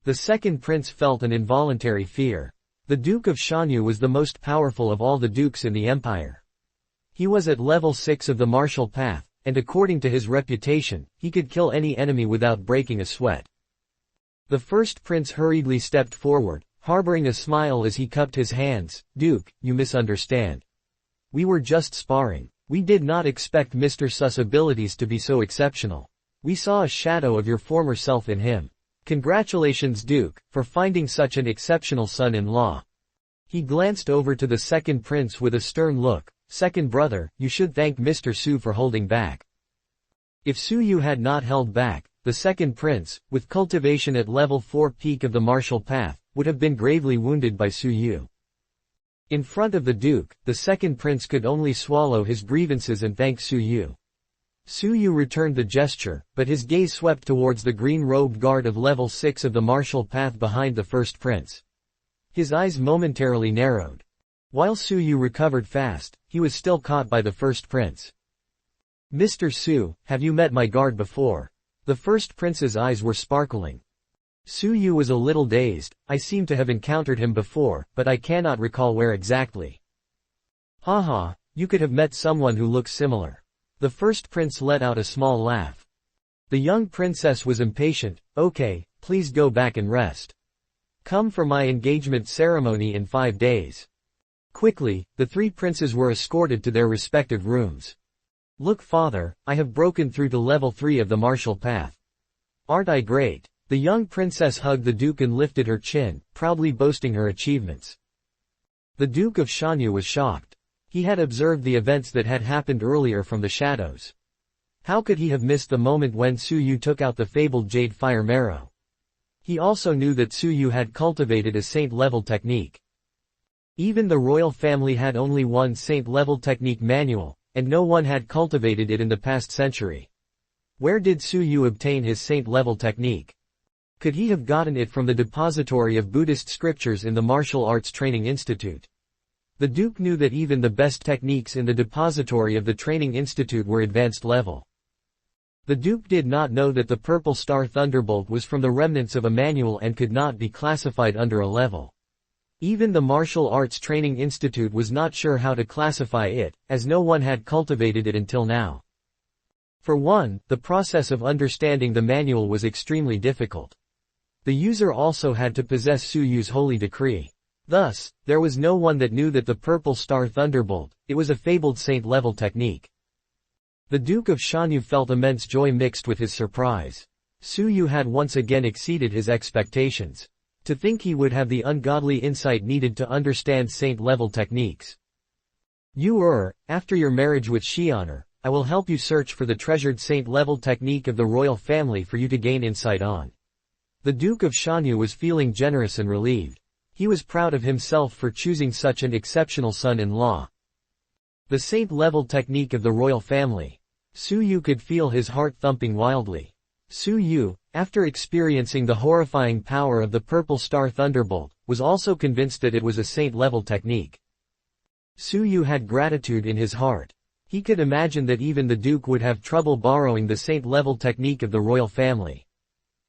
The second prince felt an involuntary fear. The Duke of Shanyu was the most powerful of all the dukes in the empire. He was at level 6 of the martial path, and according to his reputation, he could kill any enemy without breaking a sweat. The first prince hurriedly stepped forward, harboring a smile as he cupped his hands. "Duke, you misunderstand. We were just sparring. We did not expect Mr. Su's abilities to be so exceptional. We saw a shadow of your former self in him. Congratulations, Duke, for finding such an exceptional son-in-law." He glanced over to the second prince with a stern look. "Second brother, you should thank Mr. Su for holding back." If Su Yu had not held back, the second prince, with cultivation at level 4 peak of the martial path, would have been gravely wounded by Su Yu. In front of the Duke, the second prince could only swallow his grievances and thank Su Yu. Su Yu returned the gesture, but his gaze swept towards the green-robed guard of level 6 of the martial path behind the first prince. His eyes momentarily narrowed. While Su Yu recovered fast, he was still caught by the first prince. "Mr. Su, have you met my guard before?" The first prince's eyes were sparkling. Su Yu was a little dazed. "I seem to have encountered him before, but I cannot recall where exactly." "Haha, you could have met someone who looks similar." The first prince let out a small laugh. The young princess was impatient. "Okay, please go back and rest. Come for my engagement ceremony in 5 days. Quickly, the 3 princes were escorted to their respective rooms. "Look, father, I have broken through to level 3 of the martial path. Aren't I great?" The young princess hugged the Duke and lifted her chin, proudly boasting her achievements. The Duke of Shanyu was shocked. He had observed the events that had happened earlier from the shadows. How could he have missed the moment when Su Yu took out the fabled jade fire marrow? He also knew that Su Yu had cultivated a saint-level technique. Even the royal family had only one saint-level technique manual, and no one had cultivated it in the past century. Where did Su Yu obtain his saint-level technique? Could he have gotten it from the depository of Buddhist scriptures in the Martial Arts Training Institute? The Duke knew that even the best techniques in the depository of the Training Institute were advanced level. The Duke did not know that the Purple Star Thunderbolt was from the remnants of a manual and could not be classified under a level. Even the Martial Arts Training Institute was not sure how to classify it, as no one had cultivated it until now. For one, the process of understanding the manual was extremely difficult. The user also had to possess Su Yu's holy decree. Thus, there was no one that knew that the Purple Star Thunderbolt, it was a fabled saint-level technique. The Duke of Shanyu felt immense joy mixed with his surprise. Su Yu had once again exceeded his expectations. To think he would have the ungodly insight needed to understand saint-level techniques. After your marriage with Xianer, I will help you search for the treasured saint-level technique of the royal family for you to gain insight on. The Duke of Shanyu was feeling generous and relieved. He was proud of himself for choosing such an exceptional son-in-law. The saint-level technique of the royal family. Su Yu could feel his heart thumping wildly. Su Yu, after experiencing the horrifying power of the Purple Star Thunderbolt, was also convinced that it was a saint-level technique. Su Yu had gratitude in his heart. He could imagine that even the Duke would have trouble borrowing the saint-level technique of the royal family.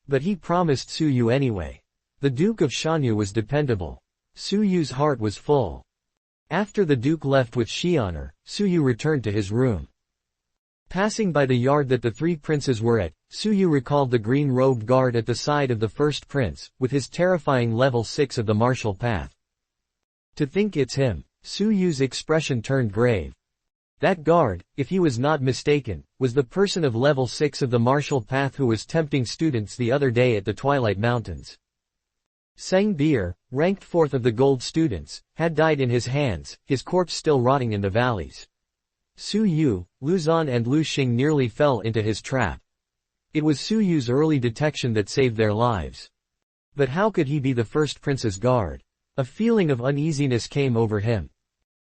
But he promised Su Yu anyway. The Duke of Shanyu was dependable. Su Yu's heart was full. After the Duke left with Xianer, Su Yu returned to his room. Passing by the yard that the 3 princes were at, Su Yu recalled the green-robed guard at the side of the first prince, with his terrifying level 6 of the martial path. To think it's him. Su Yu's expression turned grave. That guard, if he was not mistaken, was the person of level 6 of the martial path who was tempting students the other day at the Twilight Mountains. Sang Beer, ranked 4th of the gold students, had died in his hands, his corpse still rotting in the valleys. Su Yu, Lu Zan and Lu Xing nearly fell into his trap. It was Su Yu's early detection that saved their lives. But how could he be the first prince's guard? A feeling of uneasiness came over him.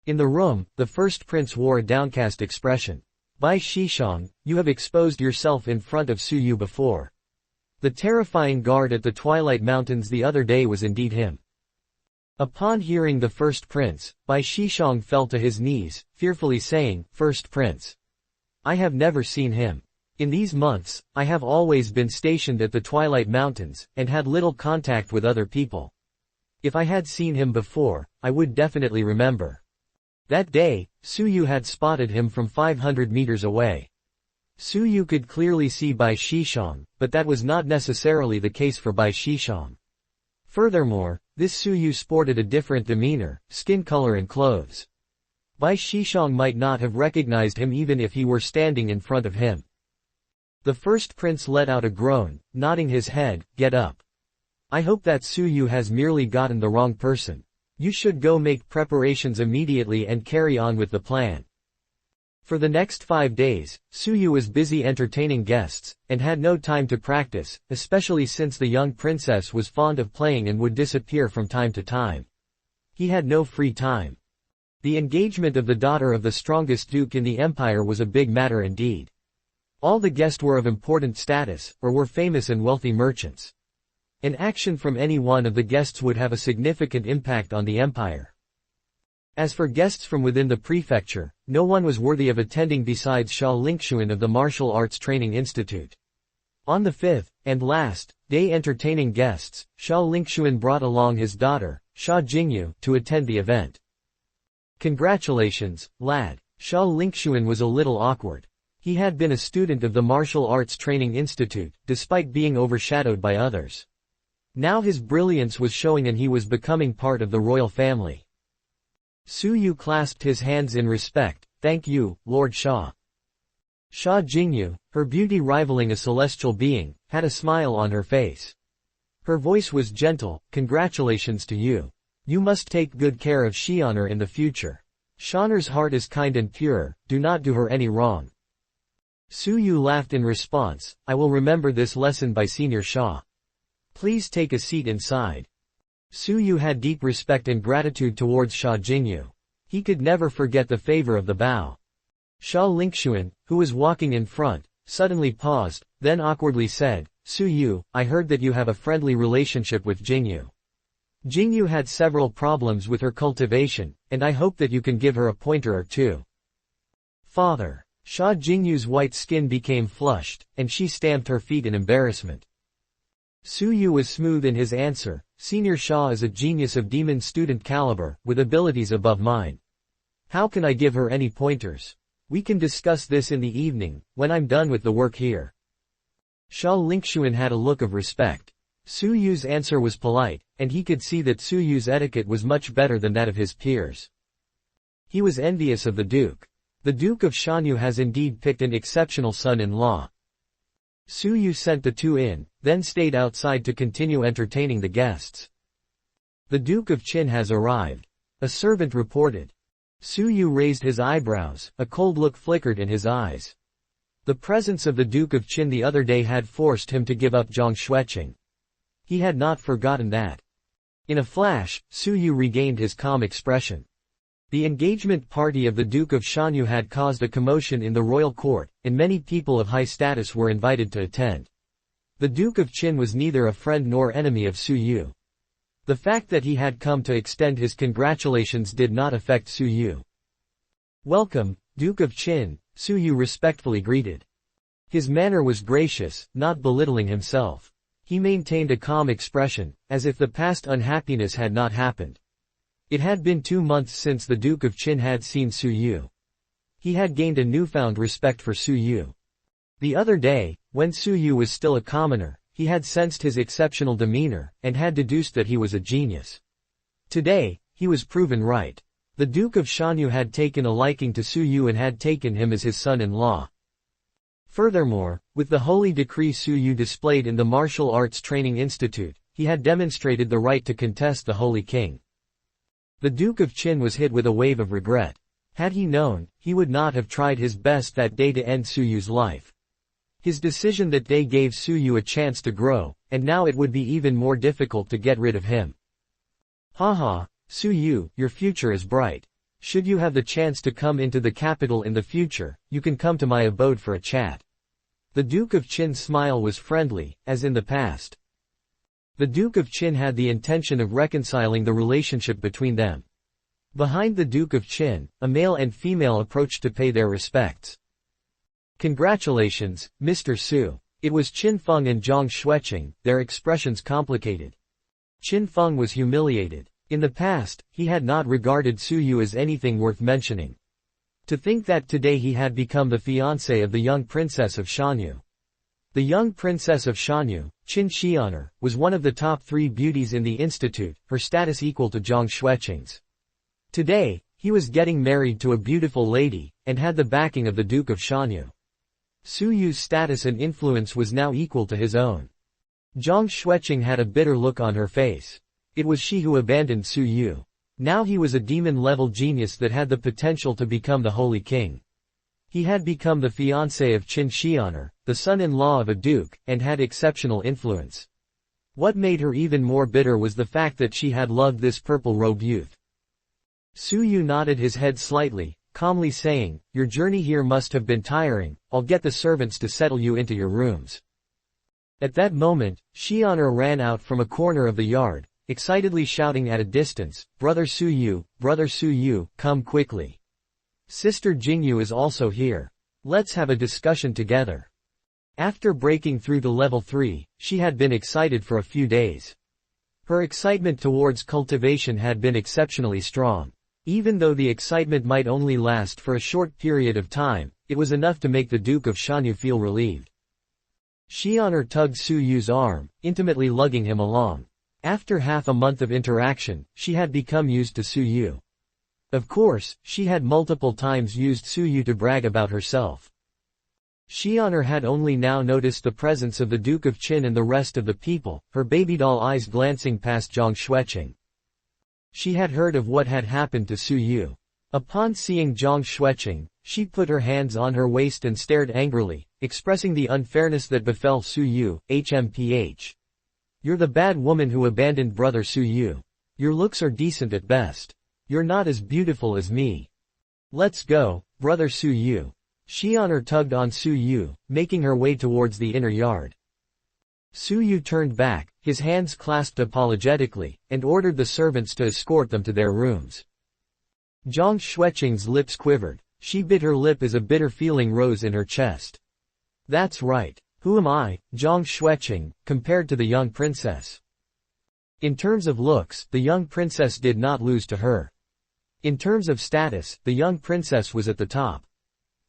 In the room, the first prince wore a downcast expression. Bai Shishang, you have exposed yourself in front of Su Yu before. The terrifying guard at the Twilight Mountains the other day was indeed him. Upon hearing the first prince, Bai Shishang fell to his knees, fearfully saying, "First prince. I have never seen him. In these months, I have always been stationed at the Twilight Mountains, and had little contact with other people. If I had seen him before, I would definitely remember. That day, Su Yu had spotted him from 500 meters away. Su Yu could clearly see Bai Shishang, but that was not necessarily the case for Bai Shishang. Furthermore, this Su Yu sported a different demeanor, skin color and clothes. Bai Shishang might not have recognized him even if he were standing in front of him. The first prince let out a groan, nodding his head, "Get up. I hope that Su Yu has merely gotten the wrong person. You should go make preparations immediately and carry on with the plan." For the next 5 days, Su Yu was busy entertaining guests, and had no time to practice, especially since the young princess was fond of playing and would disappear from time to time. He had no free time. The engagement of the daughter of the strongest duke in the empire was a big matter indeed. All the guests were of important status, or were famous and wealthy merchants. An action from any one of the guests would have a significant impact on the empire. As for guests from within the prefecture, no one was worthy of attending besides Sha Lingxuan of the Martial Arts Training Institute. On the fifth, and last, day entertaining guests, Sha Lingxuan brought along his daughter, Sha Jingyu, to attend the event. "Congratulations, lad." Sha Lingxuan was a little awkward. He had been a student of the Martial Arts Training Institute, despite being overshadowed by others. Now his brilliance was showing and he was becoming part of the royal family. Su Yu clasped his hands in respect. "Thank you, Lord Sha." Sha Jingyu, her beauty rivaling a celestial being, had a smile on her face. Her voice was gentle. "Congratulations to you. You must take good care of Xianer in the future. Xianer's heart is kind and pure, do not do her any wrong." Su Yu laughed in response. "I will remember this lesson by Senior Sha. Please take a seat inside." Su Yu had deep respect and gratitude towards Sha Jingyu. He could never forget the favor of the bow. Sha Lingxuan, who was walking in front, suddenly paused, then awkwardly said, "Su Yu, I heard that you have a friendly relationship with Jingyu. Jingyu had several problems with her cultivation, and I hope that you can give her a pointer or two." "Father." Sha Jingyu's white skin became flushed, and she stamped her feet in embarrassment. Su Yu was smooth in his answer. "Senior Sha is a genius of demon student caliber, with abilities above mine. How can I give her any pointers? We can discuss this in the evening, when I'm done with the work here." Sha Lingxuan had a look of respect. Su Yu's answer was polite, and he could see that Su Yu's etiquette was much better than that of his peers. He was envious of the Duke. The Duke of Shanyu has indeed picked an exceptional son-in-law. Su Yu sent the two in, then stayed outside to continue entertaining the guests. "The Duke of Qin has arrived," a servant reported. Su Yu raised his eyebrows, a cold look flickered in his eyes. The presence of the Duke of Qin the other day had forced him to give up Zhang Xueqing. He had not forgotten that. In a flash, Su Yu regained his calm expression. The engagement party of the Duke of Shanyu had caused a commotion in the royal court, and many people of high status were invited to attend. The Duke of Qin was neither a friend nor enemy of Su Yu. The fact that he had come to extend his congratulations did not affect Su Yu. "Welcome, Duke of Qin," Su Yu respectfully greeted. His manner was gracious, not belittling himself. He maintained a calm expression, as if the past unhappiness had not happened. It had been 2 months since the Duke of Qin had seen Su Yu. He had gained a newfound respect for Su Yu. The other day, when Su Yu was still a commoner, he had sensed his exceptional demeanor, and had deduced that he was a genius. Today, he was proven right. The Duke of Shanyu had taken a liking to Su Yu and had taken him as his son-in-law. Furthermore, with the holy decree Su Yu displayed in the Martial Arts Training Institute, he had demonstrated the right to contest the Holy King. The Duke of Qin was hit with a wave of regret. Had he known, he would not have tried his best that day to end Su Yu's life. His decision that day gave Su Yu a chance to grow, and now it would be even more difficult to get rid of him. "Haha, Su Yu, your future is bright. Should you have the chance to come into the capital in the future, you can come to my abode for a chat." The Duke of Qin's smile was friendly, as in the past. The Duke of Qin had the intention of reconciling the relationship between them. Behind the Duke of Qin, a male and female approached to pay their respects. Congratulations, Mr. Su. It was Qin Feng and Zhang Xueqing, their expressions complicated. Qin Feng was humiliated. In the past, he had not regarded Su Yu as anything worth mentioning. To think that today he had become the fiancé of the young princess of Shanyu. The young princess of Shanyu, Qin Xian'er, was one of the top 3 beauties in the institute, her status equal to Zhang Xueqing's. Today, he was getting married to a beautiful lady, and had the backing of the Duke of Shanyu. Su Yu's status and influence was now equal to his own. Zhang Xueqing had a bitter look on her face. It was she who abandoned Su Yu. Now he was a demon-level genius that had the potential to become the Holy King. He had become the fiancé of Qin Xian'er, the son-in-law of a duke, and had exceptional influence. What made her even more bitter was the fact that she had loved this purple-robed youth. Su Yu nodded his head slightly, calmly saying, "Your journey here must have been tiring, I'll get the servants to settle you into your rooms." At that moment, Xian'er ran out from a corner of the yard, excitedly shouting at a distance, Brother Su Yu, come quickly. Sister Jingyu is also here. Let's have a discussion together." After breaking through to level 3, she had been excited for a few days. Her excitement towards cultivation had been exceptionally strong. Even though the excitement might only last for a short period of time, it was enough to make the Duke of Shanyu feel relieved. Xian'er tugged Su Yu's arm, intimately lugging him along. After half a month of interaction, she had become used to Su Yu. Of course, she had multiple times used Su Yu to brag about herself. Xian'er had only now noticed the presence of the Duke of Qin and the rest of the people, her baby doll eyes glancing past Zhang Xueqing. She had heard of what had happened to Su Yu. Upon seeing Zhang Xueqing, she put her hands on her waist and stared angrily, expressing the unfairness that befell Su Yu, HMPH. You're the bad woman who abandoned brother Su Yu. Your looks are decent at best. You're not as beautiful as me. Let's go, brother Su Yu. Xian'er tugged on Su Yu, making her way towards the inner yard. Su Yu turned back, his hands clasped apologetically, and ordered the servants to escort them to their rooms. Zhang Xueqing's lips quivered. She bit her lip as a bitter feeling rose in her chest. That's right. Who am I, Zhang Xueqing, compared to the young princess? In terms of looks, the young princess did not lose to her. In terms of status, the young princess was at the top.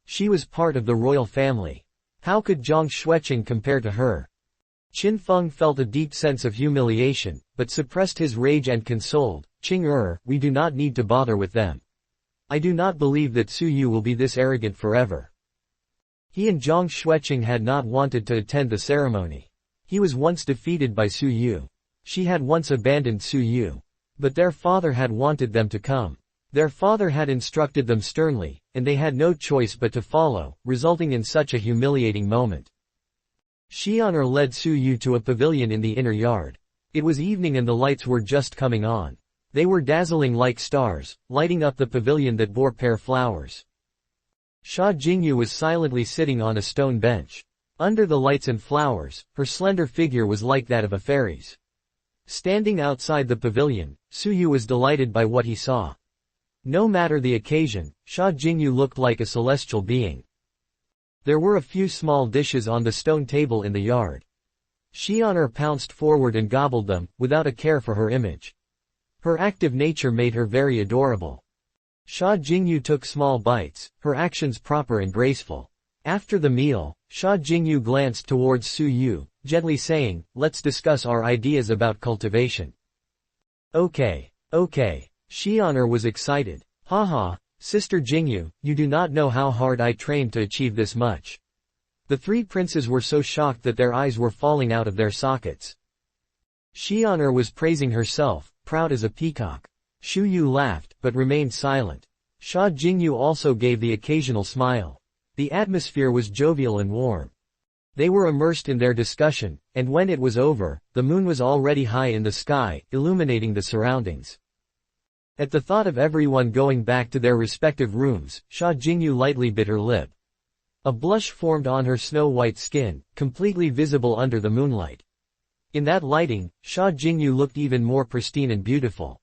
She was part of the royal family. How could Zhang Xueqing compare to her? Qin Feng felt a deep sense of humiliation, but suppressed his rage and consoled, Qing we do not need to bother with them. I do not believe that Su Yu will be this arrogant forever. He and Zhang Xueqing had not wanted to attend the ceremony. He was once defeated by Su Yu. She had once abandoned Su Yu. But their father had wanted them to come. Their father had instructed them sternly, and they had no choice but to follow, resulting in such a humiliating moment. Xian'er led Su Yu to a pavilion in the inner yard. It was evening and the lights were just coming on. They were dazzling like stars, lighting up the pavilion that bore pear flowers. Sha Jingyu was silently sitting on a stone bench. Under the lights and flowers, her slender figure was like that of a fairy's. Standing outside the pavilion, Su Yu was delighted by what he saw. No matter the occasion, Sha Jingyu looked like a celestial being. There were a few small dishes on the stone table in the yard. Xian'er pounced forward and gobbled them, without a care for her image. Her active nature made her very adorable. Sha Jingyu took small bites, her actions proper and graceful. After the meal, Sha Jingyu glanced towards Su Yu, gently saying, let's discuss our ideas about cultivation. Okay. Xian'er was excited. Haha, Sister Jingyu, you do not know how hard I trained to achieve this much. The 3 princes were so shocked that their eyes were falling out of their sockets. Xian'er was praising herself, proud as a peacock. Su Yu laughed, but remained silent. Sha Jingyu also gave the occasional smile. The atmosphere was jovial and warm. They were immersed in their discussion, and when it was over, the moon was already high in the sky, illuminating the surroundings. At the thought of everyone going back to their respective rooms, Sha Jingyu lightly bit her lip. A blush formed on her snow-white skin, completely visible under the moonlight. In that lighting, Sha Jingyu looked even more pristine and beautiful.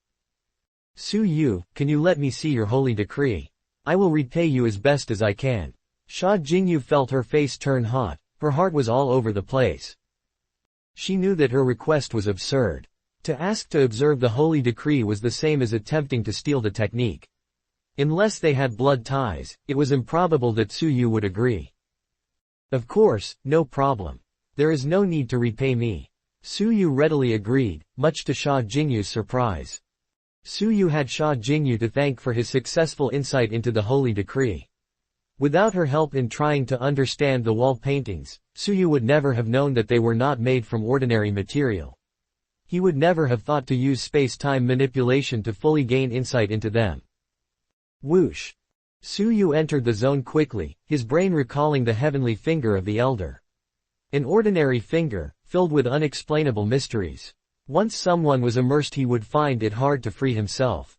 Su Yu, can you let me see your holy decree? I will repay you as best as I can. Sha Jingyu felt her face turn hot, her heart was all over the place. She knew that her request was absurd. To ask to observe the holy decree was the same as attempting to steal the technique. Unless they had blood ties, it was improbable that Su Yu would agree. Of course, no problem. There is no need to repay me. Su Yu readily agreed, much to Sha Jingyu's surprise. Su Yu had Sha Jingyu to thank for his successful insight into the holy decree. Without her help in trying to understand the wall paintings, Su Yu would never have known that they were not made from ordinary material. He would never have thought to use space-time manipulation to fully gain insight into them. Whoosh! Su Yu entered the zone quickly, his brain recalling the heavenly finger of the Elder. An ordinary finger, filled with unexplainable mysteries. Once someone was immersed he would find it hard to free himself.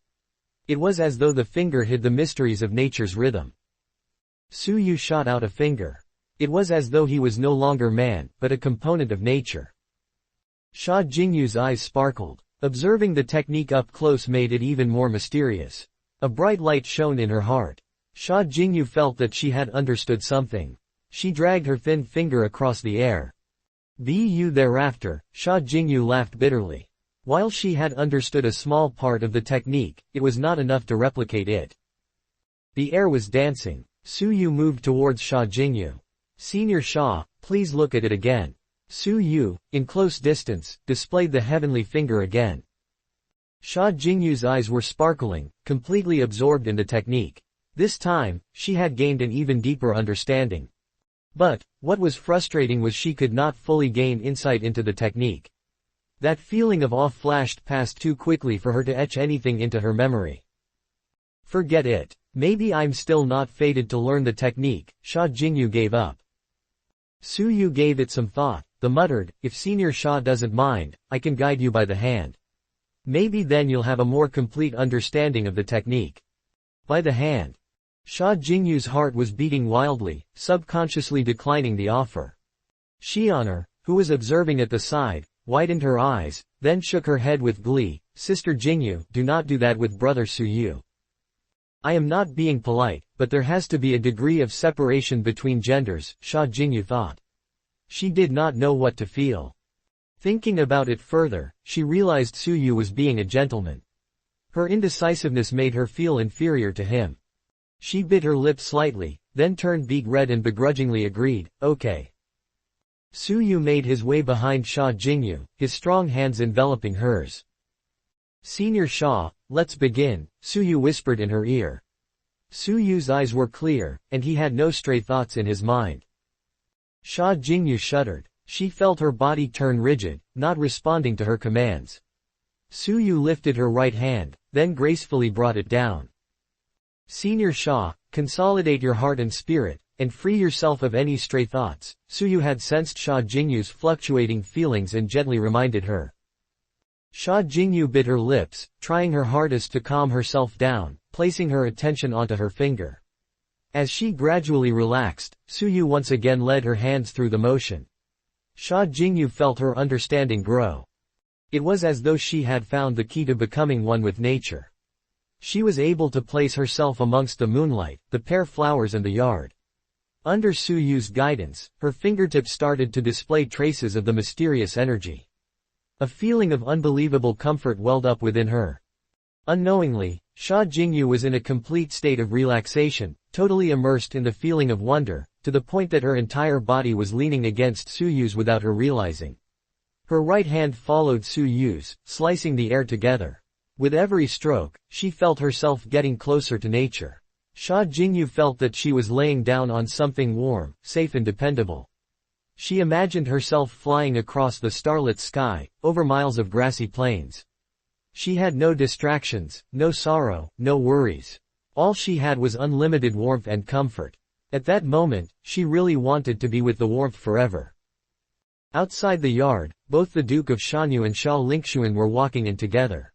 It was as though the finger hid the mysteries of nature's rhythm. Su Yu shot out a finger. It was as though he was no longer man, but a component of nature. Sha Jingyu's eyes sparkled. Observing the technique up close made it even more mysterious. A bright light shone in her heart. Sha Jingyu felt that she had understood something. She dragged her thin finger across the air. Thereafter, Sha Jingyu laughed bitterly. While she had understood a small part of the technique, it was not enough to replicate it. The air was dancing. Su Yu moved towards Sha Jingyu. Senior Sha, please look at it again. Su Yu, in close distance, displayed the heavenly finger again. Sha Jingyu's eyes were sparkling, completely absorbed in the technique. This time, she had gained an even deeper understanding. But, what was frustrating was she could not fully gain insight into the technique. That feeling of awe flashed past too quickly for her to etch anything into her memory. Forget it. Maybe I'm still not fated to learn the technique. Sha Jingyu gave up. Su Yu gave it some thought, then muttered, if Senior Sha doesn't mind, I can guide you by the hand. Maybe then you'll have a more complete understanding of the technique. By the hand. Sha Jingyu's heart was beating wildly, subconsciously declining the offer. Xianer, who was observing at the side, widened her eyes, then shook her head with glee. Sister Jingyu, do not do that with brother Su Yu. I am not being polite, but there has to be a degree of separation between genders, Sha Jingyu thought. She did not know what to feel. Thinking about it further, she realized Su Yu was being a gentleman. Her indecisiveness made her feel inferior to him. She bit her lip slightly, then turned beet red and begrudgingly agreed, okay. Su Yu made his way behind Sha Jingyu, his strong hands enveloping hers. Senior Sha, let's begin, Su Yu whispered in her ear. Su Yu's eyes were clear, and he had no stray thoughts in his mind. Sha Jingyu shuddered. She felt her body turn rigid, not responding to her commands. Su Yu lifted her right hand, then gracefully brought it down. Senior Sha, consolidate your heart and spirit, and free yourself of any stray thoughts. Su Yu had sensed Sha Jingyu's fluctuating feelings and gently reminded her. Sha Jingyu bit her lips, trying her hardest to calm herself down, placing her attention onto her finger. As she gradually relaxed, Su Yu once again led her hands through the motion. Sha Jingyu felt her understanding grow. It was as though she had found the key to becoming one with nature. She was able to place herself amongst the moonlight, the pear flowers and the yard. Under Su Yu's guidance, her fingertips started to display traces of the mysterious energy. A feeling of unbelievable comfort welled up within her. Unknowingly, Sha Jingyu was in a complete state of relaxation, totally immersed in the feeling of wonder, to the point that her entire body was leaning against Su Yu's without her realizing. Her right hand followed Su Yu's, slicing the air together. With every stroke, she felt herself getting closer to nature. Sha Jingyu felt that she was laying down on something warm, safe and dependable. She imagined herself flying across the starlit sky, over miles of grassy plains. She had no distractions, no sorrow, no worries. All she had was unlimited warmth and comfort. At that moment, she really wanted to be with the warmth forever. Outside the yard, both the Duke of Shanyu and Sha Lingxuan were walking in together.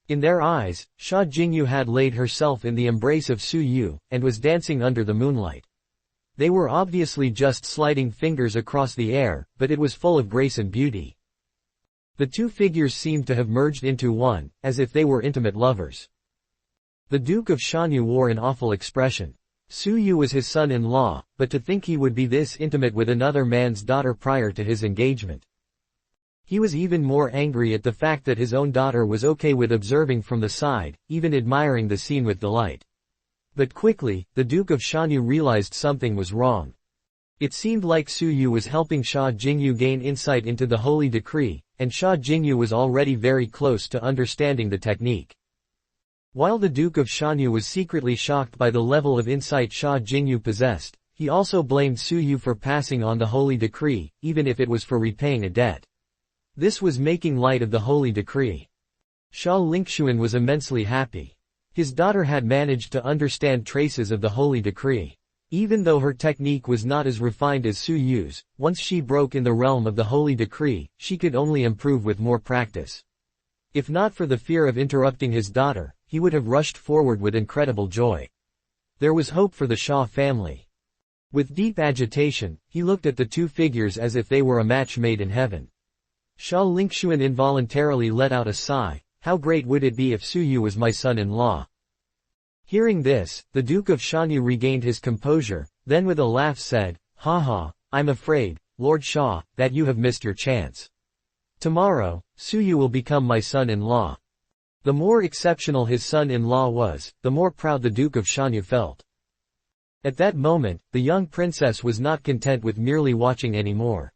In their eyes, Sha Jingyu had laid herself in the embrace of Su Yu, and was dancing under the moonlight. They were obviously just sliding fingers across the air, but it was full of grace and beauty. The two figures seemed to have merged into one, as if they were intimate lovers. The Duke of Shanyu wore an awful expression. Su Yu was his son-in-law, but to think he would be this intimate with another man's daughter prior to his engagement. He was even more angry at the fact that his own daughter was okay with observing from the side, even admiring the scene with delight. But quickly, the Duke of Shanyu realized something was wrong. It seemed like Su Yu was helping Sha Jingyu gain insight into the holy decree, and Sha Jingyu was already very close to understanding the technique. While the Duke of Shanyu was secretly shocked by the level of insight Sha Jingyu possessed, he also blamed Su Yu for passing on the holy decree, even if it was for repaying a debt. This was making light of the holy decree. Sha Lingxuan was immensely happy. His daughter had managed to understand traces of the holy decree. Even though her technique was not as refined as Su Yu's, once she broke in the realm of the holy decree, she could only improve with more practice. If not for the fear of interrupting his daughter, he would have rushed forward with incredible joy. There was hope for the Sha family. With deep agitation, he looked at the two figures as if they were a match made in heaven. Sha Lingxuan involuntarily let out a sigh. How great would it be if Su Yu was my son-in-law? Hearing this, the Duke of Shanyu regained his composure, then with a laugh said, "Ha, I'm afraid, Lord Sha, that you have missed your chance. Tomorrow, Su Yu will become my son-in-law." The more exceptional his son-in-law was, the more proud the Duke of Shanyu felt. At that moment, the young princess was not content with merely watching anymore.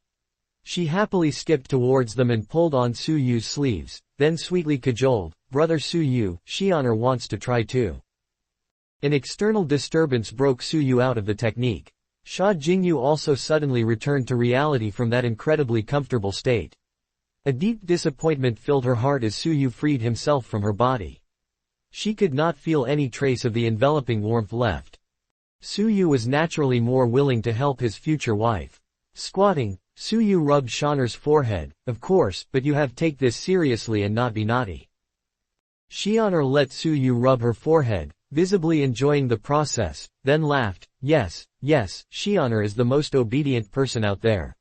She happily skipped towards them and pulled on Su Yu's sleeves, then sweetly cajoled, "Brother Su Yu, Xian'er wants to try too." An external disturbance broke Su Yu out of the technique. Sha Jingyu also suddenly returned to reality from that incredibly comfortable state. A deep disappointment filled her heart as Su Yu freed himself from her body. She could not feel any trace of the enveloping warmth left. Su Yu was naturally more willing to help his future wife. Squatting, Su Yu rubbed Xian'er's forehead. "Of course, but you have to take this seriously and not be naughty." Xian'er let Su Yu rub her forehead, visibly enjoying the process, then laughed. Yes, Xian'er is the most obedient person out there."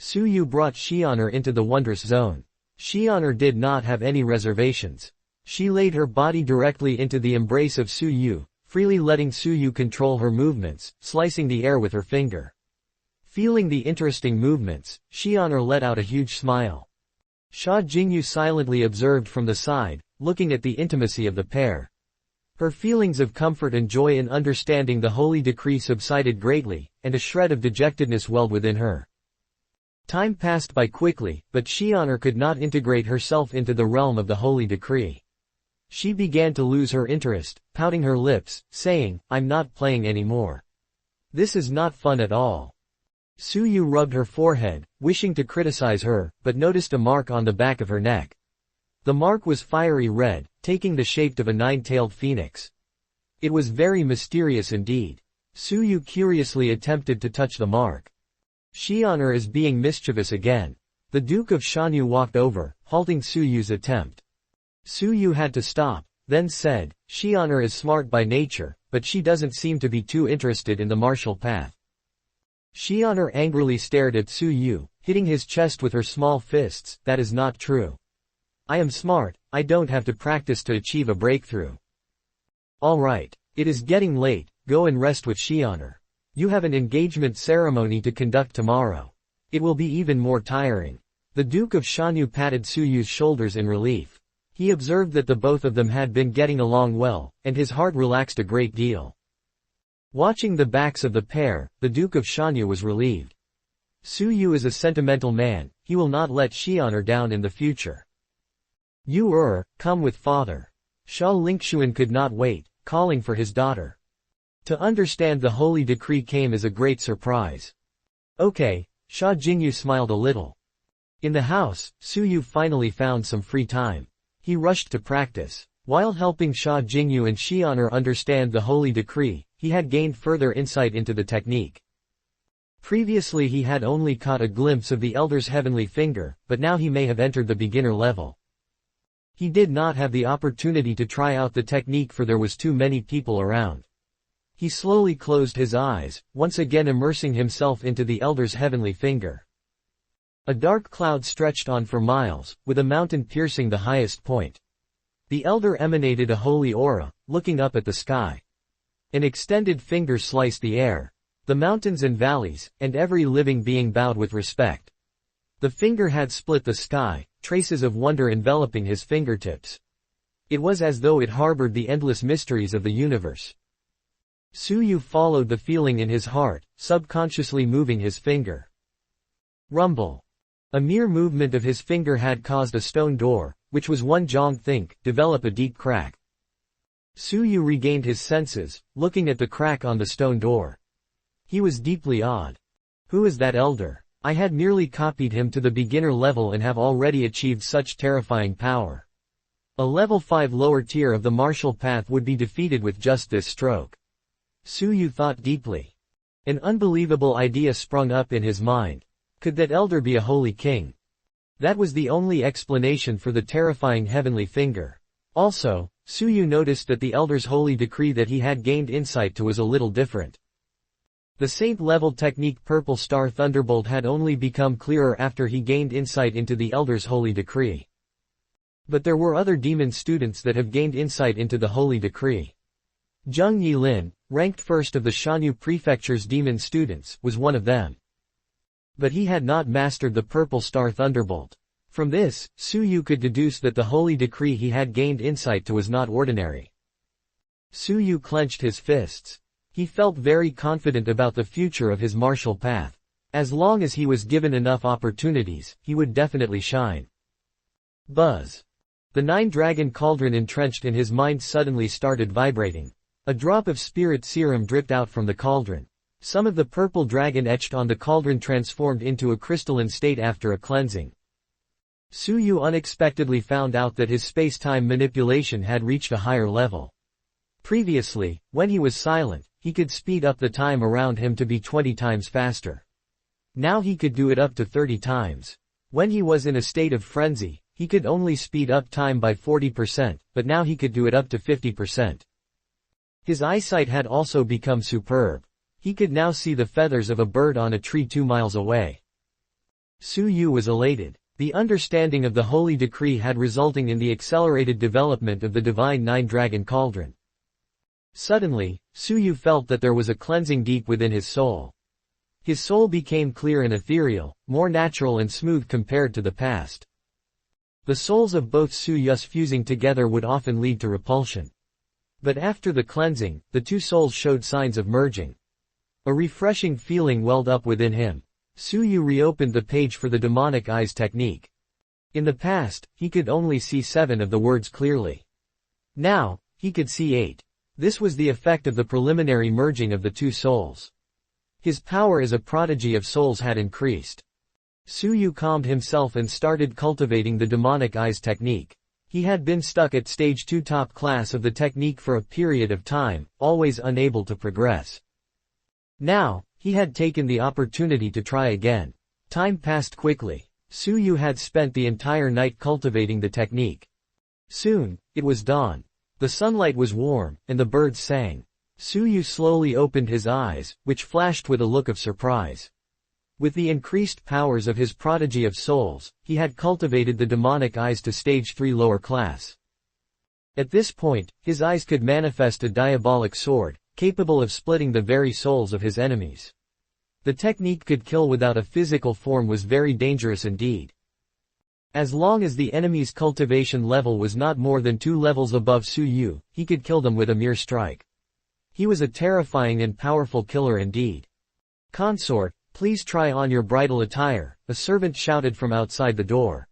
Su Yu brought Xian'er into the wondrous zone. Xian'er did not have any reservations. She laid her body directly into the embrace of Su Yu, freely letting Su Yu control her movements, slicing the air with her finger. Feeling the interesting movements, Xian'er let out a huge smile. Sha Jingyu silently observed from the side, looking at the intimacy of the pair. Her feelings of comfort and joy in understanding the holy decree subsided greatly, and a shred of dejectedness welled within her. Time passed by quickly, but Xian'er could not integrate herself into the realm of the holy decree. She began to lose her interest, pouting her lips, saying, "I'm not playing anymore. This is not fun at all." Su Yu rubbed her forehead, wishing to criticize her, but noticed a mark on the back of her neck. The mark was fiery red, taking the shape of a nine-tailed phoenix. It was very mysterious indeed. Su Yu curiously attempted to touch the mark. Xian'er is being mischievous again. The Duke of Shanyu walked over, halting Su Yu's attempt. Su Yu had to stop, then said, "Xian'er is smart by nature, but she doesn't seem to be too interested in the martial path." Xian'er angrily stared at Su Yu, hitting his chest with her small fists. "That is not true. I am smart, I don't have to practice to achieve a breakthrough." "Alright. It is getting late, go and rest with Xian'er. You have an engagement ceremony to conduct tomorrow. It will be even more tiring." The Duke of Shanyu patted Su Yu's shoulders in relief. He observed that the both of them had been getting along well, and his heart relaxed a great deal. Watching the backs of the pair, the Duke of Shanyu was relieved. Su Yu is a sentimental man, he will not let Xian'er down in the future. "You come with father." Sha Lingxuan could not wait, calling for his daughter. To understand the holy decree came as a great surprise. "Okay." Sha Jingyu smiled a little. In the house, Su Yu finally found some free time. He rushed to practice. While helping Sha Jingyu and Xian'er understand the holy decree, he had gained further insight into the technique. Previously he had only caught a glimpse of the Elder's heavenly finger, but now he may have entered the beginner level. He did not have the opportunity to try out the technique for there was too many people around. He slowly closed his eyes, once again immersing himself into the Elder's heavenly finger. A dark cloud stretched on for miles, with a mountain piercing the highest point. The Elder emanated a holy aura, looking up at the sky. An extended finger sliced the air. The mountains and valleys, and every living being bowed with respect. The finger had split the sky, traces of wonder enveloping his fingertips. It was as though it harbored the endless mysteries of the universe. Su Yu followed the feeling in his heart, subconsciously moving his finger. Rumble. A mere movement of his finger had caused a stone door, which was one Zhong think, develop a deep crack. Su Yu regained his senses, looking at the crack on the stone door. He was deeply awed. Who is that elder? I had merely copied him to the beginner level and have already achieved such terrifying power. A level 5 lower tier of the martial path would be defeated with just this stroke. Su Yu thought deeply. An unbelievable idea sprung up in his mind. Could that elder be a holy king? That was the only explanation for the terrifying heavenly finger. Also, Su Yu noticed that the elder's holy decree that he had gained insight to was a little different. The saint-level technique Purple Star Thunderbolt had only become clearer after he gained insight into the elder's holy decree. But there were other demon students that have gained insight into the holy decree. Zheng Yilin, ranked first of the Shanyu Prefecture's demon students, was one of them. But he had not mastered the Purple Star Thunderbolt. From this, Su Yu could deduce that the holy decree he had gained insight to was not ordinary. Su Yu clenched his fists. He felt very confident about the future of his martial path. As long as he was given enough opportunities, he would definitely shine. Buzz. The Nine-Dragon Cauldron entrenched in his mind suddenly started vibrating. A drop of spirit serum dripped out from the cauldron. Some of the purple dragon etched on the cauldron transformed into a crystalline state after a cleansing. Su Yu unexpectedly found out that his space-time manipulation had reached a higher level. Previously, when he was silent, he could speed up the time around him to be 20 times faster. Now he could do it up to 30 times. When he was in a state of frenzy, he could only speed up time by 40%, but now he could do it up to 50%. His eyesight had also become superb. He could now see the feathers of a bird on a tree 2 miles away. Su Yu was elated. The understanding of the holy decree had resulting in the accelerated development of the Divine Nine-Dragon Cauldron. Suddenly, Su Yu felt that there was a cleansing deep within his soul. His soul became clear and ethereal, more natural and smooth compared to the past. The souls of both Su Yu's fusing together would often lead to repulsion. But after the cleansing, the two souls showed signs of merging. A refreshing feeling welled up within him. Su Yu reopened the page for the demonic eyes technique. In the past, he could only see 7 of the words clearly. Now, he could see 8. This was the effect of the preliminary merging of the two souls. His power as a prodigy of souls had increased. Su Yu calmed himself and started cultivating the demonic eyes technique. He had been stuck at stage 2 top class of the technique for a period of time, always unable to progress. Now, he had taken the opportunity to try again. Time passed quickly. Su Yu had spent the entire night cultivating the technique. Soon, it was dawn. The sunlight was warm, and the birds sang. Su Yu slowly opened his eyes, which flashed with a look of surprise. With the increased powers of his prodigy of souls, he had cultivated the demonic eyes to stage 3 lower class. At this point, his eyes could manifest a diabolic sword, capable of splitting the very souls of his enemies. The technique could kill without a physical form was very dangerous indeed. As long as the enemy's cultivation level was not more than 2 levels above Su Yu, he could kill them with a mere strike. He was a terrifying and powerful killer indeed. "Consort, please try on your bridal attire," a servant shouted from outside the door.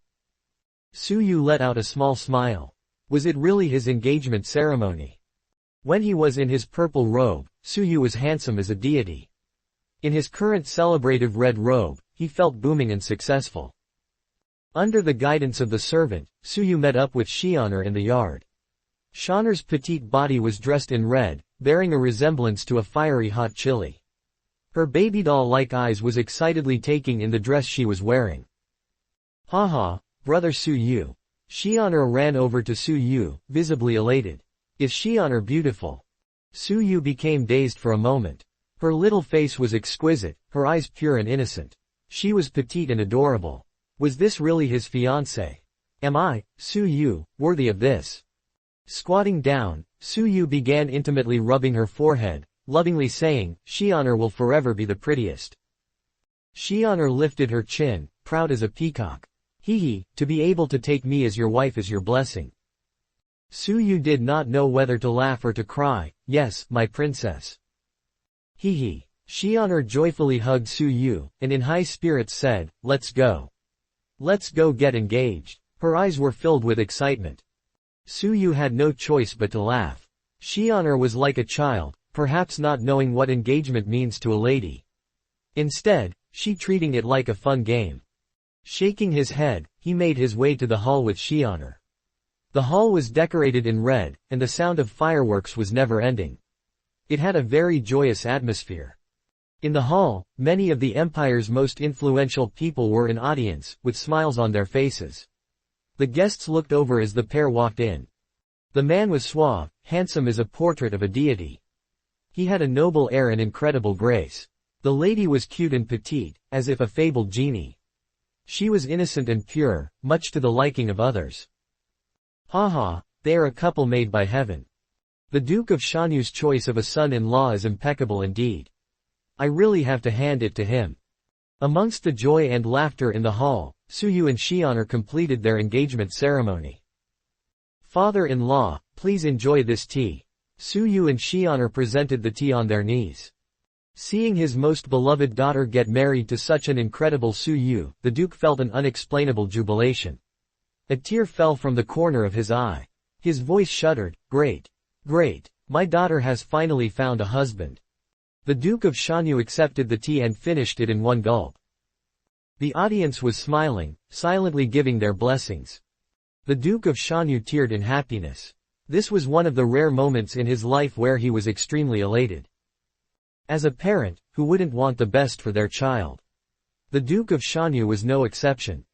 Su Yu let out a small smile. Was it really his engagement ceremony? When he was in his purple robe, Su Yu was handsome as a deity. In his current celebrative red robe, he felt booming and successful. Under the guidance of the servant, Su Yu met up with Xianer in the yard. Xianer's petite body was dressed in red, bearing a resemblance to a fiery hot chili. Her baby doll-like eyes was excitedly taking in the dress she was wearing. "Haha, brother Su Yu." Xianer ran over to Su Yu, visibly elated. "Is Xianer beautiful?" Su Yu became dazed for a moment. Her little face was exquisite, her eyes pure and innocent. She was petite and adorable. Was this really his fiancée? Am I, Su Yu, worthy of this? Squatting down, Su Yu began intimately rubbing her forehead, lovingly saying, "Xian'er will forever be the prettiest." Xian'er lifted her chin, proud as a peacock. "Hee, to be able to take me as your wife is your blessing." Su Yu did not know whether to laugh or to cry. "Yes, my princess." Hee. Xian'er joyfully hugged Su Yu, and in high spirits said, "Let's go. Let's go get engaged." Her eyes were filled with excitement. Su Yu had no choice but to laugh. Xian'er was like a child, perhaps not knowing what engagement means to a lady. Instead, she treating it like a fun game. Shaking his head, he made his way to the hall with Xian'er. The hall was decorated in red, and the sound of fireworks was never ending. It had a very joyous atmosphere. In the hall, many of the empire's most influential people were in audience, with smiles on their faces. The guests looked over as the pair walked in. The man was suave, handsome as a portrait of a deity. He had a noble air and incredible grace. The lady was cute and petite, as if a fabled genie. She was innocent and pure, much to the liking of others. "Ha, they are a couple made by heaven. The Duke of Shanyu's choice of a son-in-law is impeccable indeed. I really have to hand it to him." Amongst the joy and laughter in the hall, Su Yu and Xian'er completed their engagement ceremony. "Father-in-law, please enjoy this tea." Su Yu and Xian'er presented the tea on their knees. Seeing his most beloved daughter get married to such an incredible Su Yu, the Duke felt an unexplainable jubilation. A tear fell from the corner of his eye. His voice shuddered. Great. My daughter has finally found a husband." The Duke of Shanyu accepted the tea and finished it in one gulp. The audience was smiling, silently giving their blessings. The Duke of Shanyu teared in happiness. This was one of the rare moments in his life where he was extremely elated. As a parent, who wouldn't want the best for their child? The Duke of Shanyu was no exception.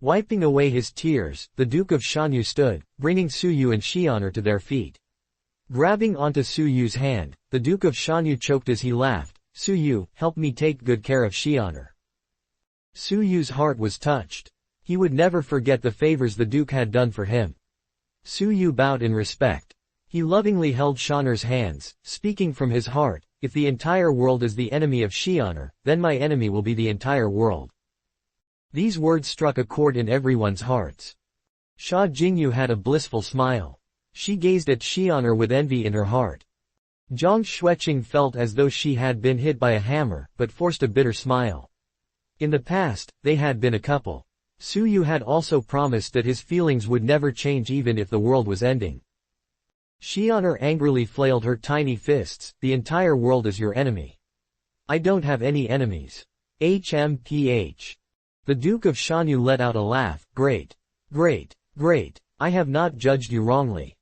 Wiping away his tears, the Duke of Shanyu stood, bringing Su Yu and Xian'er to their feet. Grabbing onto Su Yu's hand, the Duke of Shanyu choked as he laughed. "Su Yu, help me take good care of Xian'er." Su Yu's heart was touched. He would never forget the favors the Duke had done for him. Su Yu bowed in respect. He lovingly held Xian'er's hands, speaking from his heart, "If the entire world is the enemy of Xian'er, then my enemy will be the entire world." These words struck a chord in everyone's hearts. Sha Jingyu had a blissful smile. She gazed at Xian'er with envy in her heart. Zhang Xueqing felt as though she had been hit by a hammer, but forced a bitter smile. In the past, they had been a couple. Su Yu had also promised that his feelings would never change even if the world was ending. Xian'er angrily flailed her tiny fists. "The entire world is your enemy. I don't have any enemies. HMPH. The Duke of Shanyu let out a laugh. Great. I have not judged you wrongly.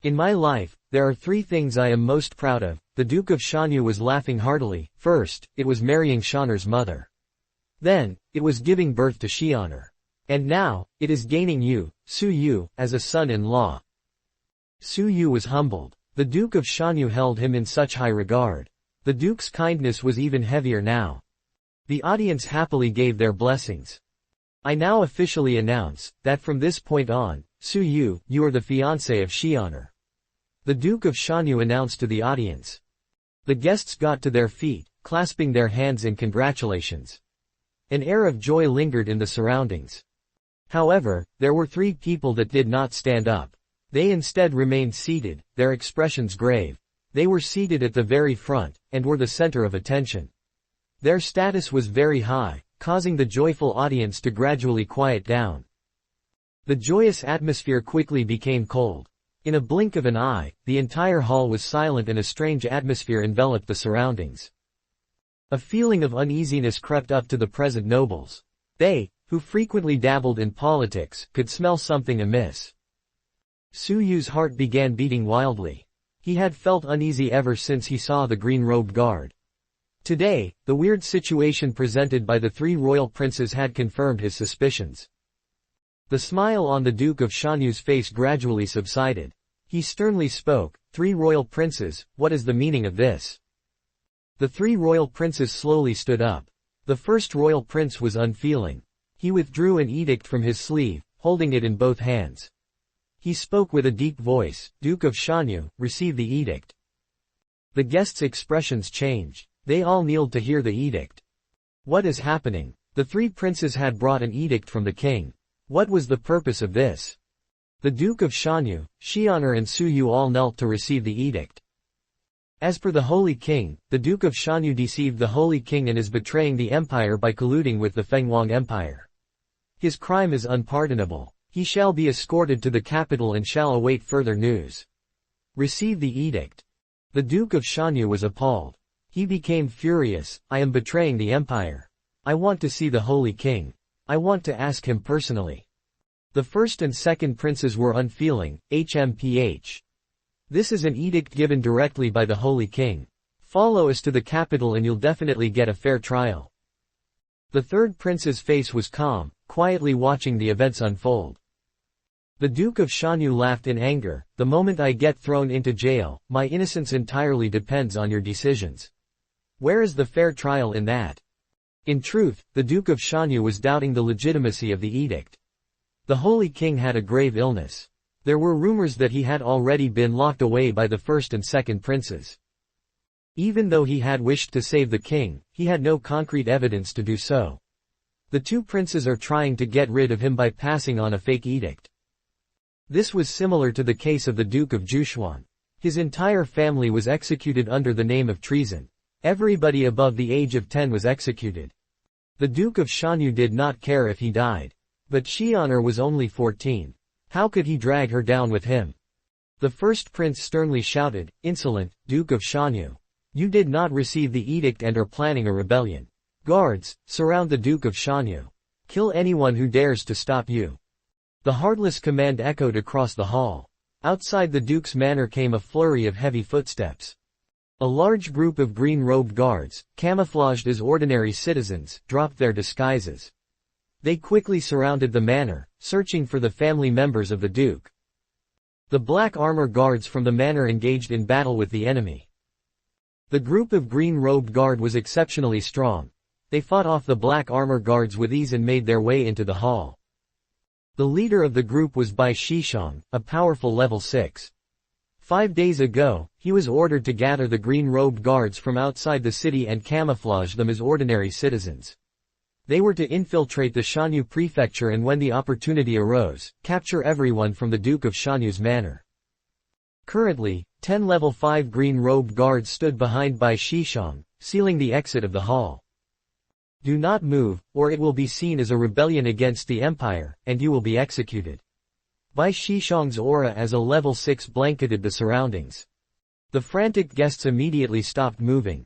In my life, there are 3 things I am most proud of." The Duke of Shanyu was laughing heartily. First, it was marrying Xian'er's mother. Then, it was giving birth to Xian'er. And now, it is gaining you, Su Yu, as a son-in-law. Su Yu was humbled. The Duke of Shanyu held him in such high regard. The Duke's kindness was even heavier now. The audience happily gave their blessings. "I now officially announce, that from this point on, Su Yu, you are the fiancé of Xian'er." The Duke of Shanyu announced to the audience. The guests got to their feet, clasping their hands in congratulations. An air of joy lingered in the surroundings. However, there were 3 people that did not stand up. They instead remained seated, their expressions grave. They were seated at the very front, and were the center of attention. Their status was very high, causing the joyful audience to gradually quiet down. The joyous atmosphere quickly became cold. In a blink of an eye, the entire hall was silent and a strange atmosphere enveloped the surroundings. A feeling of uneasiness crept up to the present nobles. They, who frequently dabbled in politics, could smell something amiss. Su Yu's heart began beating wildly. He had felt uneasy ever since he saw the green-robed guard. Today, the weird situation presented by the 3 royal princes had confirmed his suspicions. The smile on the Duke of Shanyu's face gradually subsided. He sternly spoke, 3 royal princes, what is the meaning of this? The 3 royal princes slowly stood up. The first royal prince was unfeeling. He withdrew an edict from his sleeve, holding it in both hands. He spoke with a deep voice, "Duke of Shanyu, receive the edict." The guests' expressions changed. They all kneeled to hear the edict. What is happening? The three princes had brought an edict from the king. What was the purpose of this? The Duke of Shanyu, Xian'er and Su Yu all knelt to receive the edict. As per the Holy King, the Duke of Shanyu deceived the Holy King and is betraying the empire by colluding with the Fenghuang Empire. His crime is unpardonable. He shall be escorted to the capital and shall await further news. Receive the edict. The Duke of Shanyu was appalled. He became furious. I am betraying the empire. I want to see the Holy King. I want to ask him personally. The first and second princes were unfeeling, hmph. This is an edict given directly by the Holy King. Follow us to the capital and you'll definitely get a fair trial. The third prince's face was calm, quietly watching the events unfold. The Duke of Shanyu laughed in anger. The moment I get thrown into jail, my innocence entirely depends on your decisions. Where is the fair trial in that? In truth, the Duke of Shanyu was doubting the legitimacy of the edict. The Holy King had a grave illness. There were rumors that he had already been locked away by the first and second princes. Even though he had wished to save the king, he had no concrete evidence to do so. The two princes are trying to get rid of him by passing on a fake edict. This was similar to the case of the Duke of Jushuan. His entire family was executed under the name of treason. Everybody above the age of 10 was executed. The Duke of Shanyu did not care if he died. But Xian'er was only 14. How could he drag her down with him? The first prince sternly shouted, "Insolent, Duke of Shanyu! You did not receive the edict and are planning a rebellion. Guards, surround the Duke of Shanyu. Kill anyone who dares to stop you." The heartless command echoed across the hall. Outside the Duke's manor came a flurry of heavy footsteps. A large group of green-robed guards, camouflaged as ordinary citizens, dropped their disguises. They quickly surrounded the manor, searching for the family members of the Duke. The black armor guards from the manor engaged in battle with the enemy. The group of green-robed guard was exceptionally strong. They fought off the black armor guards with ease and made their way into the hall. The leader of the group was Bai Shishang, a powerful level 6. 5 days ago, he was ordered to gather the green-robed guards from outside the city and camouflage them as ordinary citizens. They were to infiltrate the Shanyu prefecture and when the opportunity arose, capture everyone from the Duke of Shanyu's manor. Currently, 10 level 5 green-robed guards stood behind Bai Shishang, sealing the exit of the hall. Do not move, or it will be seen as a rebellion against the empire, and you will be executed. Bai Shishang's aura as a level 6 blanketed the surroundings. The frantic guests immediately stopped moving.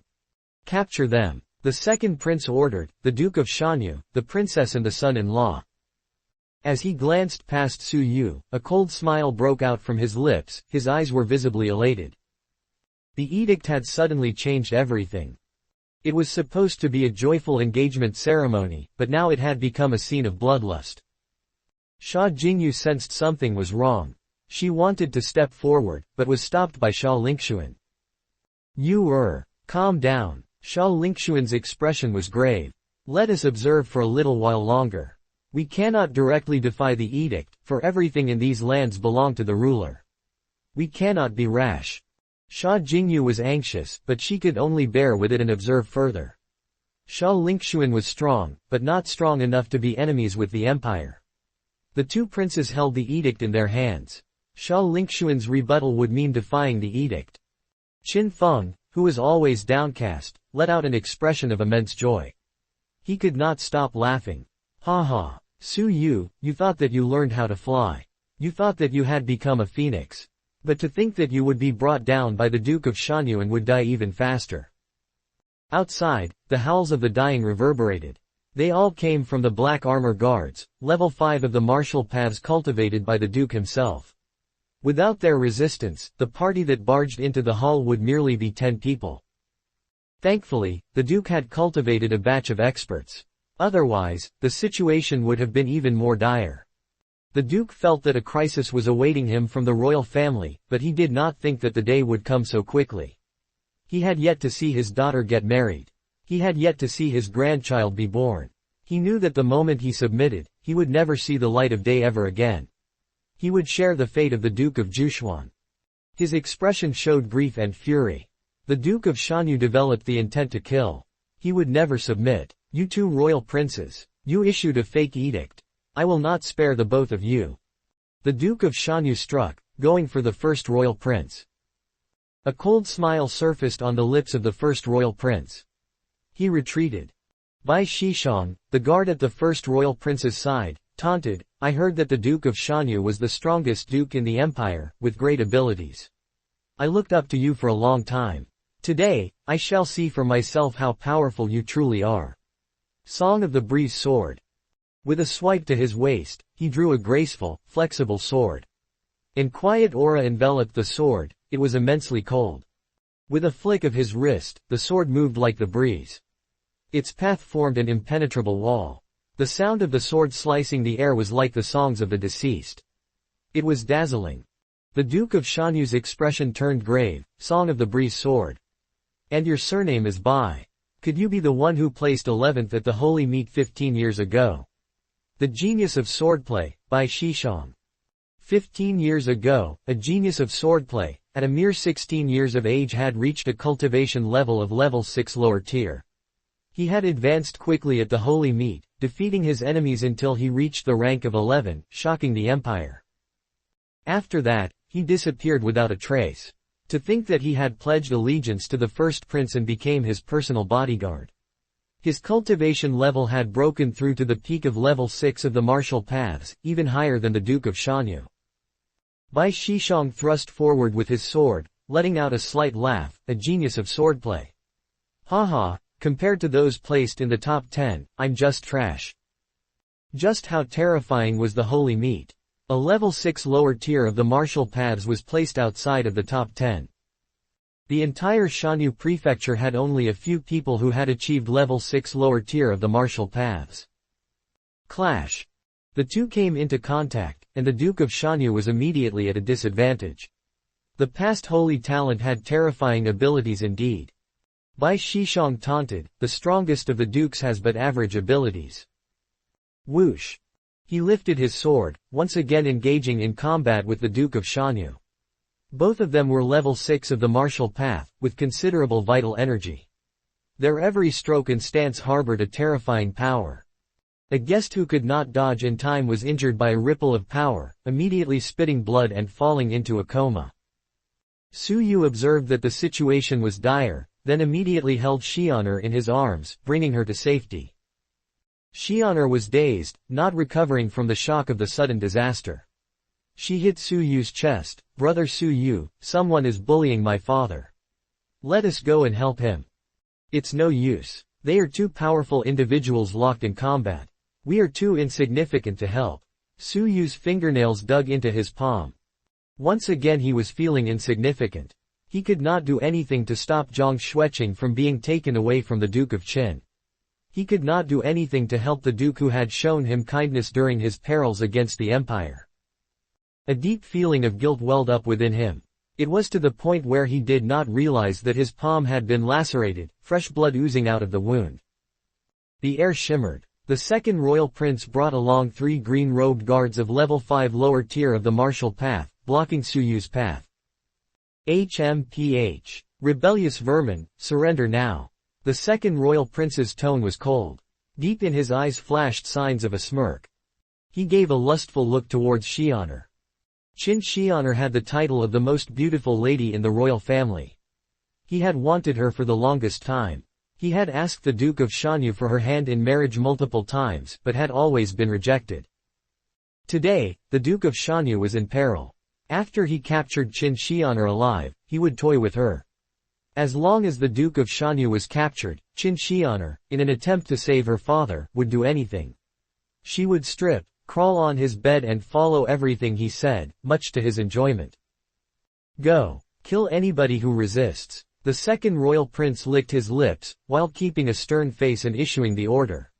Capture them. The second prince ordered, the Duke of Shanyu, the princess and the son-in-law. As he glanced past Su Yu, a cold smile broke out from his lips, his eyes were visibly elated. The edict had suddenly changed everything. It was supposed to be a joyful engagement ceremony, but now it had become a scene of bloodlust. Sha Jingyu sensed something was wrong. She wanted to step forward, but was stopped by Sha Lingxuan. Calm down. Sha Lingxuan's expression was grave. Let us observe for a little while longer. We cannot directly defy the edict, for everything in these lands belong to the ruler. We cannot be rash. Sha Jingyu was anxious, but she could only bear with it and observe further. Sha Lingxuan was strong, but not strong enough to be enemies with the empire. The two princes held the edict in their hands. Sha Lingxuan's rebuttal would mean defying the edict. Qin Feng, who was always downcast, let out an expression of immense joy. He could not stop laughing. Ha ha, Su Yu, you thought that you learned how to fly. You thought that you had become a phoenix. But to think that you would be brought down by the Duke of Shanyu and would die even faster. Outside, the howls of the dying reverberated. They all came from the black armor guards, level 5 of the martial paths cultivated by the Duke himself. Without their resistance, the party that barged into the hall would merely be 10 people. Thankfully, the Duke had cultivated a batch of experts. Otherwise, the situation would have been even more dire. The Duke felt that a crisis was awaiting him from the royal family, but he did not think that the day would come so quickly. He had yet to see his daughter get married. He had yet to see his grandchild be born. He knew that the moment he submitted, he would never see the light of day ever again. He would share the fate of the Duke of Jushuan. His expression showed grief and fury. The Duke of Shanyu developed the intent to kill. He would never submit. You two royal princes. You issued a fake edict. I will not spare the both of you. The Duke of Shanyu struck, going for the first royal prince. A cold smile surfaced on the lips of the first royal prince. He retreated. Bai Shishong, the guard at the first royal prince's side, taunted, I heard that the Duke of Shanyu was the strongest duke in the empire, with great abilities. I looked up to you for a long time. Today, I shall see for myself how powerful you truly are. Song of the Breeze Sword. With a swipe to his waist, he drew a graceful, flexible sword. An quiet aura enveloped the sword, it was immensely cold. With a flick of his wrist, the sword moved like the breeze. Its path formed an impenetrable wall. The sound of the sword slicing the air was like the songs of the deceased. It was dazzling. The Duke of Shanyu's expression turned grave, Song of the Breeze Sword. And your surname is Bai. Could you be the one who placed 11th at the Holy Meet 15 years ago? The genius of swordplay, Bai Shishong. 15 years ago, a genius of swordplay, at a mere 16 years of age had reached a cultivation level of level 6 lower tier. He had advanced quickly at the Holy Meet, defeating his enemies until he reached the rank of 11, shocking the empire. After that, he disappeared without a trace. To think that he had pledged allegiance to the first prince and became his personal bodyguard. His cultivation level had broken through to the peak of level 6 of the martial paths, even higher than the Duke of Shanyu. Bai Shishong thrust forward with his sword, letting out a slight laugh, a genius of swordplay. Haha, compared to those placed in the top 10, I'm just trash. Just how terrifying was the Holy Meet? A level 6 lower tier of the martial paths was placed outside of the top 10. The entire Shanyu prefecture had only a few people who had achieved level 6 lower tier of the martial paths. Clash. The two came into contact, and the Duke of Shanyu was immediately at a disadvantage. The past holy talent had terrifying abilities indeed. Bai Shishong taunted, the strongest of the dukes has but average abilities. Whoosh. He lifted his sword, once again engaging in combat with the Duke of Shanyu. Both of them were level 6 of the martial path, with considerable vital energy. Their every stroke and stance harbored a terrifying power. A guest who could not dodge in time was injured by a ripple of power, immediately spitting blood and falling into a coma. Su Yu observed that the situation was dire, then immediately held Xian'er in his arms, bringing her to safety. Xian'er was dazed, not recovering from the shock of the sudden disaster. She hit Su Yu's chest, Brother Su Yu, someone is bullying my father. Let us go and help him. It's no use. They are two powerful individuals locked in combat. We are too insignificant to help. Su Yu's fingernails dug into his palm. Once again he was feeling insignificant. He could not do anything to stop Zhang Xueqing from being taken away from the Duke of Qin. He could not do anything to help the Duke who had shown him kindness during his perils against the Empire. A deep feeling of guilt welled up within him. It was to the point where he did not realize that his palm had been lacerated, fresh blood oozing out of the wound. The air shimmered. The second royal prince brought along 3 green-robed guards of level 5 lower tier of the martial path, blocking Su Yu's path. HMPH. Rebellious vermin, surrender now. The second royal prince's tone was cold. Deep in his eyes flashed signs of a smirk. He gave a lustful look towards Xian'er. Qin Xian'er had the title of the most beautiful lady in the royal family. He had wanted her for the longest time. He had asked the Duke of Shanyu for her hand in marriage multiple times, but had always been rejected. Today, the Duke of Shanyu was in peril. After he captured Qin Xian'er alive, he would toy with her. As long as the Duke of Shanyu was captured, Qin Xian'er, in an attempt to save her father, would do anything. She would strip, crawl on his bed and follow everything he said, much to his enjoyment. Go. Kill anybody who resists. The second royal prince licked his lips, while keeping a stern face and issuing the order.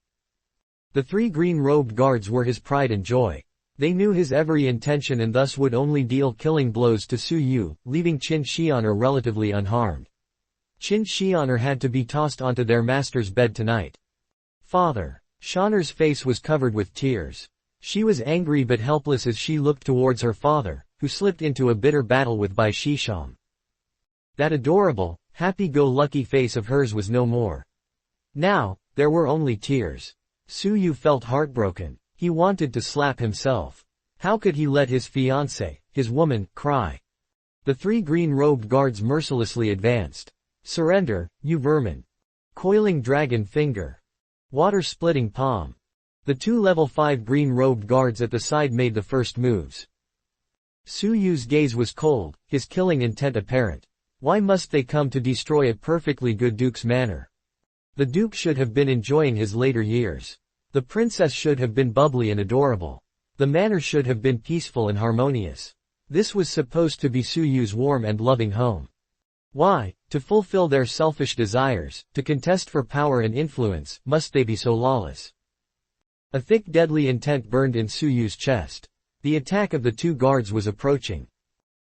The 3 green-robed guards were his pride and joy. They knew his every intention and thus would only deal killing blows to Su Yu, leaving Qin Xian'er relatively unharmed. Qin Xian'er had to be tossed onto their master's bed tonight. Father. Xian'er's face was covered with tears. She was angry but helpless as she looked towards her father, who slipped into a bitter battle with Bai Shisham. That adorable, happy-go-lucky face of hers was no more. Now, there were only tears. Su Yu felt heartbroken. He wanted to slap himself. How could he let his fiancée, his woman, cry? The three green-robed guards mercilessly advanced. Surrender, you vermin. Coiling dragon finger. Water-splitting palm. The two level 5 green-robed guards at the side made the first moves. Su Yu's gaze was cold, his killing intent apparent. Why must they come to destroy a perfectly good duke's manor? The duke should have been enjoying his later years. The princess should have been bubbly and adorable. The manor should have been peaceful and harmonious. This was supposed to be Su Yu's warm and loving home. Why, to fulfill their selfish desires, to contest for power and influence, must they be so lawless? A thick deadly intent burned in Su Yu's chest. The attack of the two guards was approaching.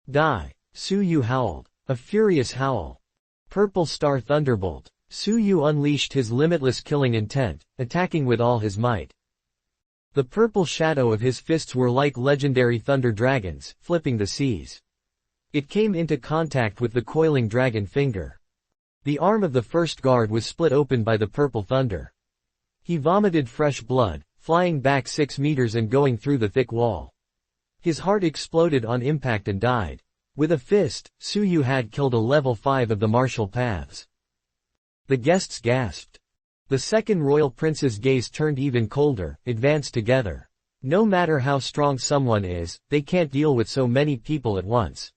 Die! Su Yu howled. A furious howl. Purple Star Thunderbolt. Su Yu unleashed his limitless killing intent, attacking with all his might. The purple shadow of his fists were like legendary thunder dragons, flipping the seas. It came into contact with the coiling dragon finger. The arm of the first guard was split open by the purple thunder. He vomited fresh blood, flying back 6 meters and going through the thick wall. His heart exploded on impact and died. With a fist, Su Yu had killed a level 5 of the martial paths. The guests gasped. The second royal prince's gaze turned even colder, advanced together. No matter how strong someone is, they can't deal with so many people at once.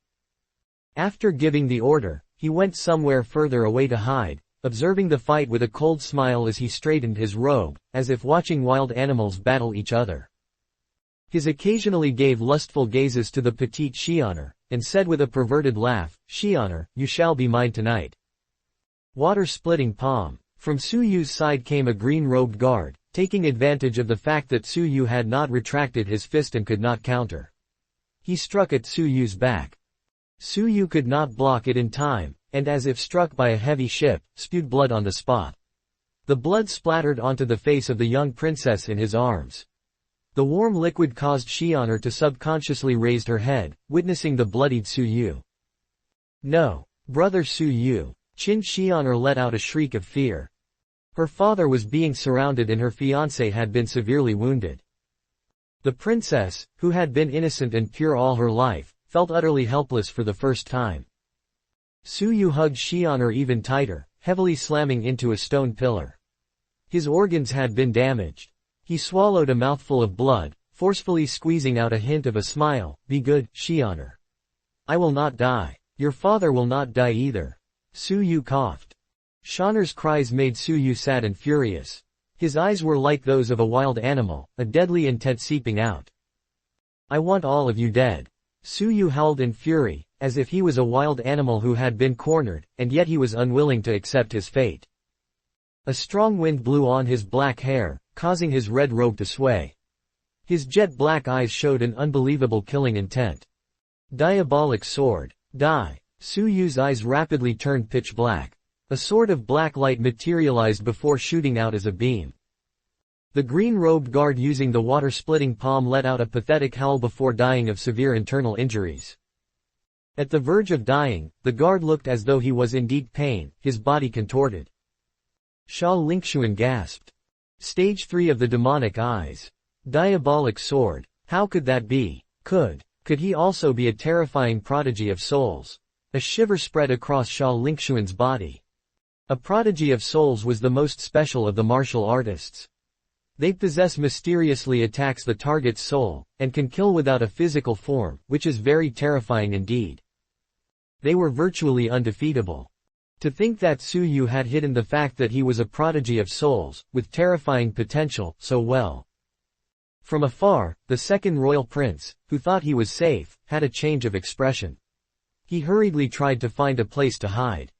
After giving the order, he went somewhere further away to hide, observing the fight with a cold smile as he straightened his robe, as if watching wild animals battle each other. He occasionally gave lustful gazes to the petite Shi'oner, and said with a perverted laugh, "Shi'oner, you shall be mine tonight." Water-splitting palm. From Su Yu's side came a green-robed guard, taking advantage of the fact that Su Yu had not retracted his fist and could not counter. He struck at Su Yu's back. Su Yu could not block it in time, and as if struck by a heavy ship, spewed blood on the spot. The blood splattered onto the face of the young princess in his arms. The warm liquid caused Shi'oner to subconsciously raise her head, witnessing the bloodied Su Yu. "No, brother Su Yu." Qin Shi'oner let out a shriek of fear. Her father was being surrounded and her fiancé had been severely wounded. The princess, who had been innocent and pure all her life, felt utterly helpless for the first time. Su Yu hugged Shi'oner even tighter, heavily slamming into a stone pillar. His organs had been damaged. He swallowed a mouthful of blood, forcefully squeezing out a hint of a smile. "Be good, Shi'oner. I will not die. Your father will not die either." Su Yu coughed. Shi'oner's cries made Su Yu sad and furious. His eyes were like those of a wild animal, a deadly intent seeping out. "I want all of you dead." Su Yu howled in fury, as if he was a wild animal who had been cornered, and yet he was unwilling to accept his fate. A strong wind blew on his black hair, causing his red robe to sway. His jet-black eyes showed an unbelievable killing intent. Diabolic sword. Die. Su Yu's eyes rapidly turned pitch black. A sword of black light materialized before shooting out as a beam. The green-robed guard using the water-splitting palm let out a pathetic howl before dying of severe internal injuries. At the verge of dying, the guard looked as though he was in deep pain, his body contorted. Sha Lingxuan gasped. Stage 3 of the demonic eyes. Diabolic sword. How could that be? Could he also be a terrifying prodigy of souls? A shiver spread across Sha Lingxuan's body. A prodigy of souls was the most special of the martial artists. They possess mysteriously attacks the target's soul, and can kill without a physical form, which is very terrifying indeed. They were virtually undefeatable. To think that Su Yu had hidden the fact that he was a prodigy of souls, with terrifying potential, so well. From afar, the second royal prince, who thought he was safe, had a change of expression. He hurriedly tried to find a place to hide.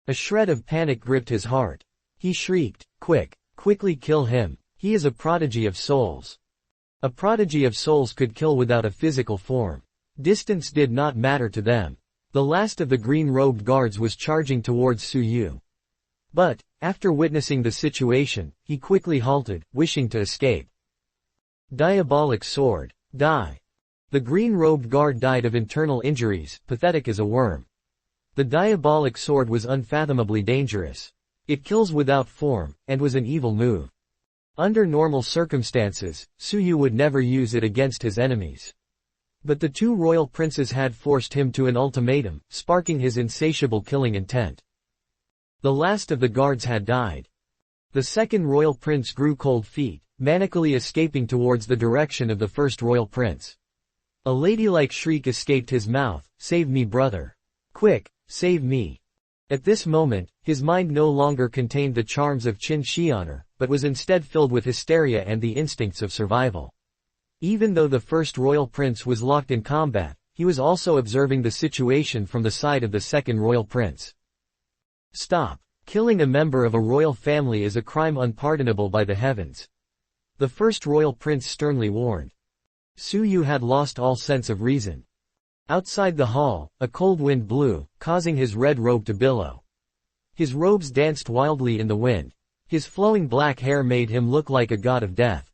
A shred of panic gripped his heart. He shrieked, quickly kill him. He is a prodigy of souls. A prodigy of souls could kill without a physical form. Distance did not matter to them. The last of the green-robed guards was charging towards Su Yu. But, after witnessing the situation, he quickly halted, wishing to escape. Diabolic sword. Die. The green-robed guard died of internal injuries, pathetic as a worm. The diabolic sword was unfathomably dangerous. It kills without form, and was an evil move. Under normal circumstances, Su Yu would never use it against his enemies. But the two royal princes had forced him to an ultimatum, sparking his insatiable killing intent. The last of the guards had died. The second royal prince grew cold feet, manically escaping towards the direction of the first royal prince. A ladylike shriek escaped his mouth, "Save me, brother! Quick, save me!" At this moment, his mind no longer contained the charms of Qin Shi honor, but was instead filled with hysteria and the instincts of survival. Even though the first royal prince was locked in combat, he was also observing the situation from the side of the second royal prince. Stop! Killing a member of a royal family is a crime unpardonable by the heavens. The first royal prince sternly warned. Su Yu had lost all sense of reason. Outside the hall, a cold wind blew, causing his red robe to billow. His robes danced wildly in the wind. His flowing black hair made him look like a god of death.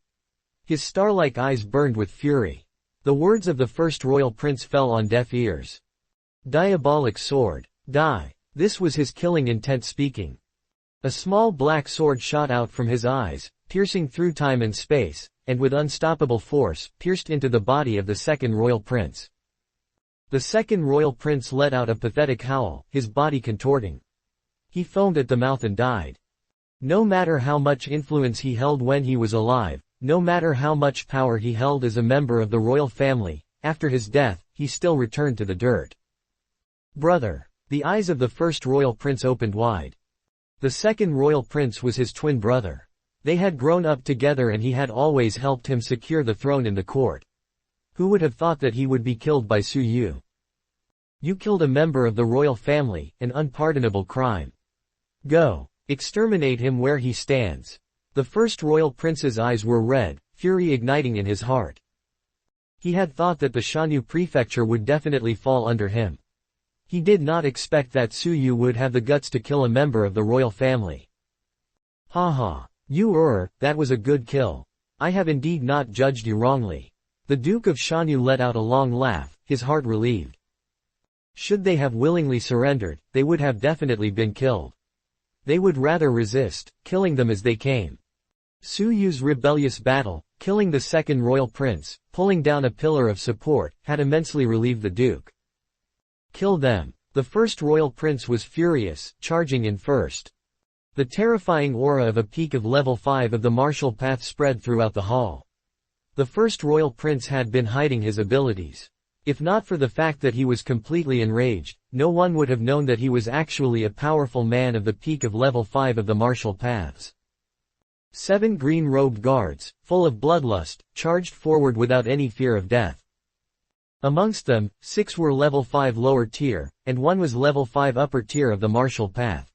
His star-like eyes burned with fury. The words of the first royal prince fell on deaf ears. Diabolic sword. Die. This was his killing intent speaking. A small black sword shot out from his eyes, piercing through time and space, and with unstoppable force, pierced into the body of the second royal prince. The second royal prince let out a pathetic howl, his body contorting. He foamed at the mouth and died. No matter how much influence he held when he was alive, no matter how much power he held as a member of the royal family, after his death, he still returned to the dirt. Brother. The eyes of the first royal prince opened wide. The second royal prince was his twin brother. They had grown up together and he had always helped him secure the throne in the court. Who would have thought that he would be killed by Su Yu? You killed a member of the royal family, an unpardonable crime. Go. Exterminate him where he stands. The first royal prince's eyes were red, fury igniting in his heart. He had thought that the Shanyu prefecture would definitely fall under him. He did not expect that Su Yu would have the guts to kill a member of the royal family. Ha ha. That was a good kill. I have indeed not judged you wrongly. The Duke of Shanyu let out a long laugh, his heart relieved. Should they have willingly surrendered, they would have definitely been killed. They would rather resist, killing them as they came. Su Yu's rebellious battle, killing the second royal prince, pulling down a pillar of support, had immensely relieved the Duke. Kill them. The first royal prince was furious, charging in first. The terrifying aura of a peak of level 5 of the martial path spread throughout the hall. The first royal prince had been hiding his abilities. If not for the fact that he was completely enraged, no one would have known that he was actually a powerful man of the peak of level 5 of the martial paths. 7 green-robed guards, full of bloodlust, charged forward without any fear of death. Amongst them, 6 were level 5 lower tier, and 1 was level 5 upper tier of the martial path.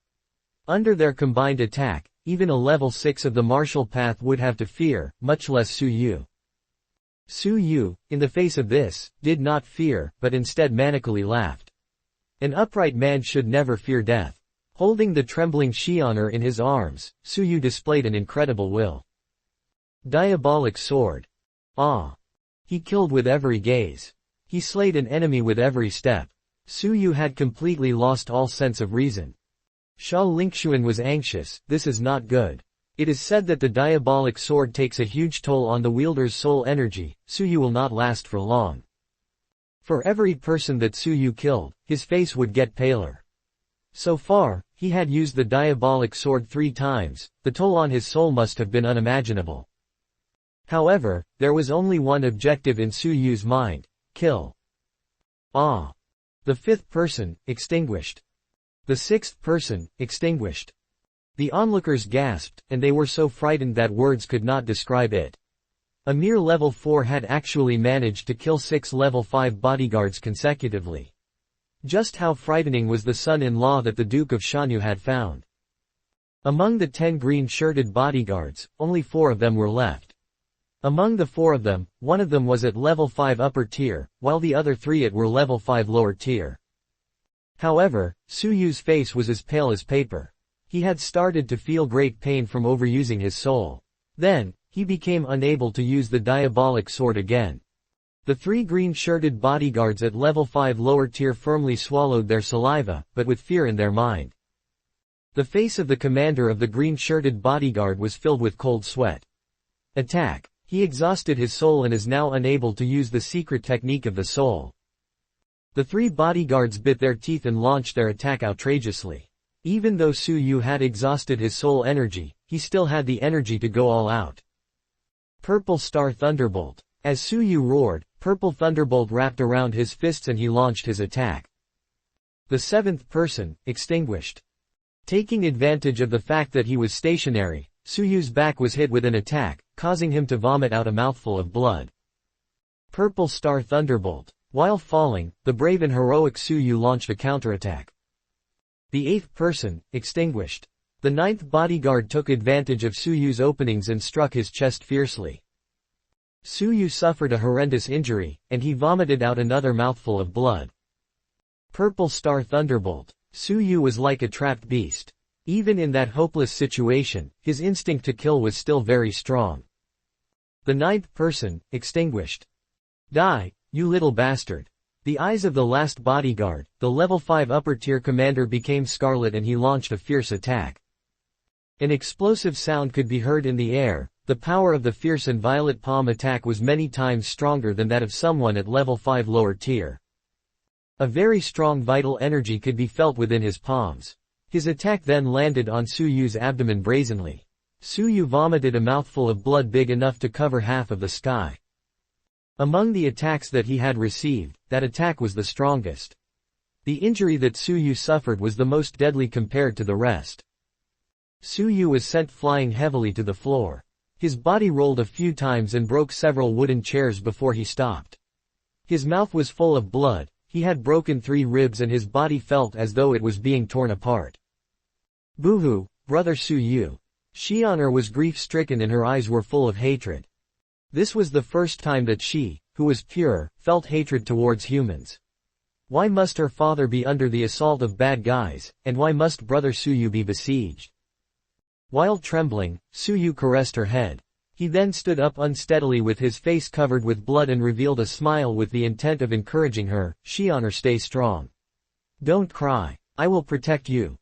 Under their combined attack, even a level 6 of the martial path would have to fear, much less Su Yu. Su Yu, in the face of this, did not fear, but instead manically laughed. An upright man should never fear death. Holding the trembling Shionner in his arms, Su Yu displayed an incredible will. Diabolic sword. Ah! He killed with every gaze. He slayed an enemy with every step. Su Yu had completely lost all sense of reason. Sha Lingxuan was anxious. This is not good. It is said that the diabolic sword takes a huge toll on the wielder's soul energy. Su Yu will not last for long. For every person that Su Yu killed, his face would get paler. So far, he had used the diabolic sword 3 times, the toll on his soul must have been unimaginable. However, there was only one objective in Su Yu's mind. Kill. Ah. The 5th person, extinguished. The 6th person, extinguished. The onlookers gasped, and they were so frightened that words could not describe it. A mere level 4 had actually managed to kill 6 level 5 bodyguards consecutively. Just how frightening was the son-in-law that the Duke of Shanyu had found. Among the 10 green-shirted bodyguards, only 4 of them were left. Among the 4 of them, 1 of them was at level 5 upper tier, while the other 3 were level 5 lower tier. However, Su Yu's face was as pale as paper. He had started to feel great pain from overusing his soul. Then, he became unable to use the diabolic sword again. The three green-shirted bodyguards at level 5 lower tier firmly swallowed their saliva, but with fear in their mind. The face of the commander of the green-shirted bodyguard was filled with cold sweat. Attack. He exhausted his soul and is now unable to use the secret technique of the soul. The three bodyguards bit their teeth and launched their attack outrageously. Even though Su Yu had exhausted his soul energy, he still had the energy to go all out. Purple Star Thunderbolt. As Su Yu roared, Purple Thunderbolt wrapped around his fists and he launched his attack. The seventh person, extinguished. Taking advantage of the fact that he was stationary, Su Yu's back was hit with an attack, causing him to vomit out a mouthful of blood. Purple Star Thunderbolt. While falling, the brave and heroic Su Yu launched a counterattack. The eighth person, extinguished. The ninth bodyguard took advantage of Su Yu's openings and struck his chest fiercely. Su Yu suffered a horrendous injury, and he vomited out another mouthful of blood. Purple Star Thunderbolt. Su Yu was like a trapped beast. Even in that hopeless situation, his instinct to kill was still very strong. The ninth person, extinguished. Die, you little bastard. The eyes of the last bodyguard, the level 5 upper tier commander became scarlet and he launched a fierce attack. An explosive sound could be heard in the air. The power of the fierce and violet palm attack was many times stronger than that of someone at level 5 lower tier. A very strong vital energy could be felt within his palms. His attack then landed on Su Yu's abdomen brazenly. Su Yu vomited a mouthful of blood big enough to cover half of the sky. Among the attacks that he had received, that attack was the strongest. The injury that Su Yu suffered was the most deadly compared to the rest. Su Yu was sent flying heavily to the floor. His body rolled a few times and broke several wooden chairs before he stopped. His mouth was full of blood, he had broken 3 ribs and his body felt as though it was being torn apart. Boo-hoo, brother Su Yu. Xian'er was grief-stricken and her eyes were full of hatred. This was the first time that she, who was pure, felt hatred towards humans. Why must her father be under the assault of bad guys, and why must brother Su Yu be besieged? While trembling, Su Yu caressed her head. He then stood up unsteadily with his face covered with blood and revealed a smile with the intent of encouraging her. Xian'er, stay strong. Don't cry. I will protect you.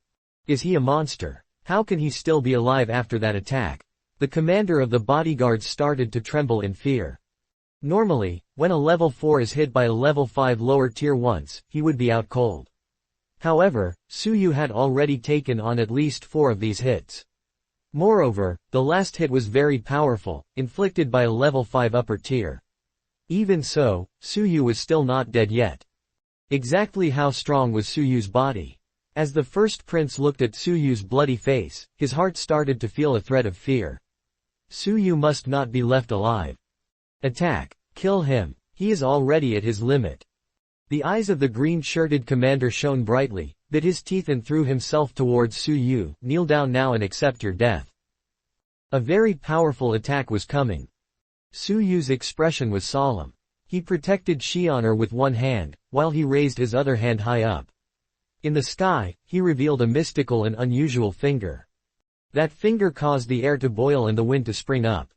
Is he a monster? How can he still be alive after that attack? The commander of the bodyguards started to tremble in fear. Normally, when a level 4 is hit by a level 5 lower tier once, he would be out cold. However, Su Yu had already taken on at least 4 of these hits. Moreover, the last hit was very powerful, inflicted by a level 5 upper tier. Even so, Su Yu was still not dead yet. Exactly how strong was Su Yu's body? As the first prince looked at Su Yu's bloody face, his heart started to feel a threat of fear. Su Yu must not be left alive. Attack. Kill him. He is already at his limit. The eyes of the green-shirted commander shone brightly, bit his teeth and threw himself towards Su Yu. Kneel down now and accept your death. A very powerful attack was coming. Su Yu's expression was solemn. He protected Xian'er with one hand, while he raised his other hand high up. In the sky, he revealed a mystical and unusual finger. That finger caused the air to boil and the wind to spring up.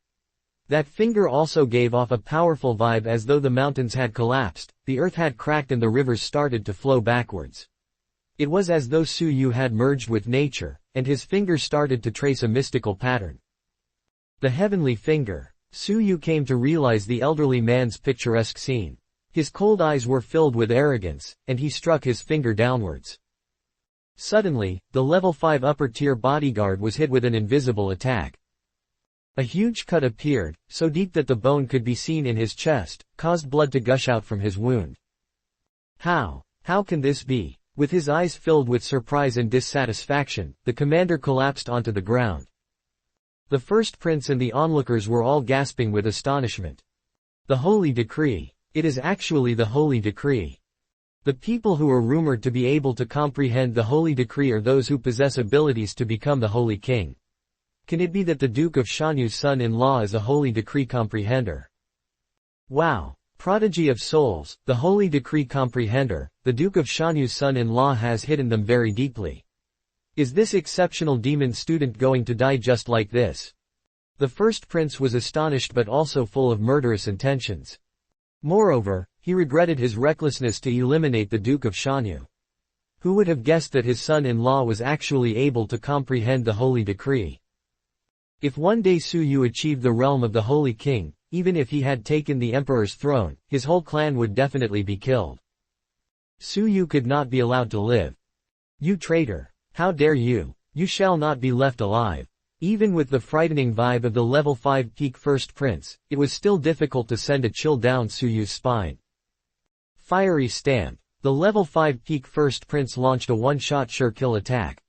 That finger also gave off a powerful vibe as though the mountains had collapsed, the earth had cracked and the rivers started to flow backwards. It was as though Su Yu had merged with nature, and his finger started to trace a mystical pattern. The heavenly finger. Su Yu came to realize the elderly man's picturesque scene. His cold eyes were filled with arrogance, and he struck his finger downwards. Suddenly, the level 5 upper tier bodyguard was hit with an invisible attack. A huge cut appeared, so deep that the bone could be seen in his chest, caused blood to gush out from his wound. How can this be? With his eyes filled with surprise and dissatisfaction, the commander collapsed onto the ground. The first prince and the onlookers were all gasping with astonishment. The holy decree. It is actually the holy decree. The people who are rumored to be able to comprehend the holy decree are those who possess abilities to become the holy king. Can it be that the Duke of Shanyu's son-in-law is a holy decree comprehender? Wow! Prodigy of souls, the holy decree comprehender, the Duke of Shanyu's son-in-law has hidden them very deeply. Is this exceptional demon student going to die just like this? The first prince was astonished but also full of murderous intentions. Moreover, he regretted his recklessness to eliminate the Duke of Shanyu. Who would have guessed that his son-in-law was actually able to comprehend the holy decree? If one day Su Yu achieved the realm of the Holy King, even if he had taken the emperor's throne, his whole clan would definitely be killed. Su Yu could not be allowed to live. You traitor! How dare you! You shall not be left alive. Even with the frightening vibe of the level 5 peak first prince, it was still difficult to send a chill down Su Yu's spine. Fiery Stamp. The level 5 peak first prince launched a one-shot sure-kill attack.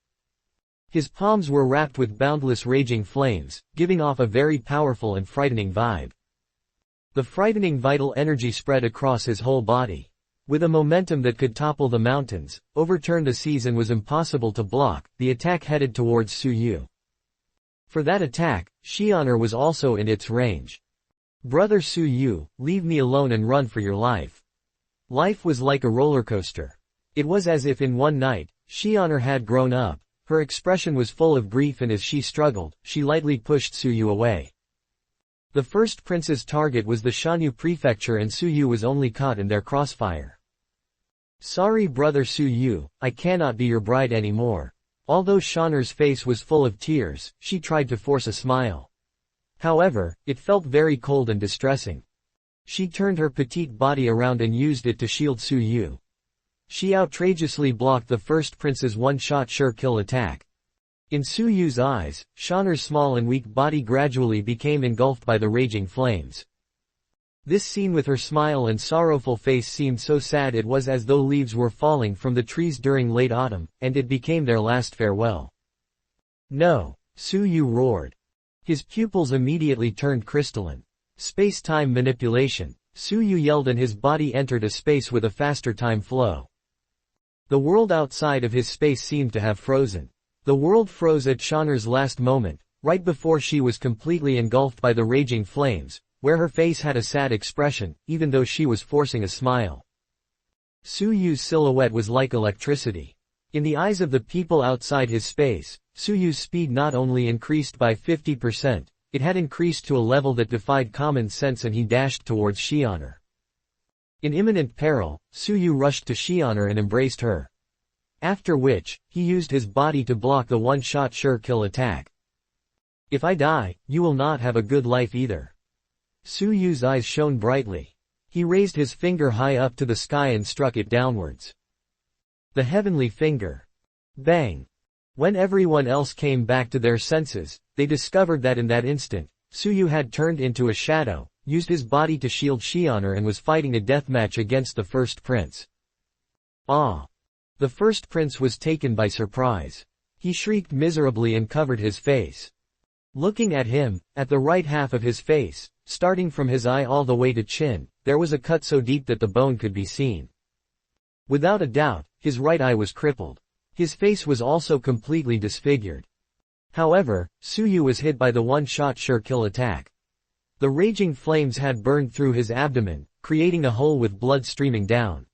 His palms were wrapped with boundless raging flames, giving off a very powerful and frightening vibe. The frightening vital energy spread across his whole body. With a momentum that could topple the mountains, overturn the seas and was impossible to block, the attack headed towards Su Yu. For that attack, Xian'er was also in its range. Brother Su Yu, leave me alone and run for your life. Life was like a roller coaster. It was as if in one night, Xian'er had grown up. Her expression was full of grief and as she struggled, she lightly pushed Su Yu away. The first prince's target was the Shanyu prefecture and Su Yu was only caught in their crossfire. Sorry brother Su Yu, I cannot be your bride anymore. Although Xian'er's face was full of tears, she tried to force a smile. However, it felt very cold and distressing. She turned her petite body around and used it to shield Su Yu. She outrageously blocked the first prince's one-shot sure-kill attack. In Su Yu's eyes, Xian'er's small and weak body gradually became engulfed by the raging flames. This scene with her smile and sorrowful face seemed so sad it was as though leaves were falling from the trees during late autumn, and it became their last farewell. No! Su Yu roared. His pupils immediately turned crystalline. Space-time manipulation. Su Yu yelled and his body entered a space with a faster time flow. The world outside of his space seemed to have frozen. The world froze at Xian'er's last moment, right before she was completely engulfed by the raging flames, where her face had a sad expression, even though she was forcing a smile. Su Yu's silhouette was like electricity. In the eyes of the people outside his space, Su Yu's speed not only increased by 50%, it had increased to a level that defied common sense and he dashed towards Xian'er. In imminent peril, Su Yu rushed to Xian'er and embraced her. After which, he used his body to block the one-shot sure-kill attack. If I die, you will not have a good life either. Su Yu's eyes shone brightly. He raised his finger high up to the sky and struck it downwards. The heavenly finger. Bang! When everyone else came back to their senses, they discovered that in that instant, Su Yu had turned into a shadow, used his body to shield Xian'er and was fighting a deathmatch against the first prince. Ah! The first prince was taken by surprise. He shrieked miserably and covered his face. Looking at him, at the right half of his face, starting from his eye all the way to chin, there was a cut so deep that the bone could be seen. Without a doubt, his right eye was crippled. His face was also completely disfigured. However, Su Yu was hit by the one-shot sure-kill attack. The raging flames had burned through his abdomen, creating a hole with blood streaming down.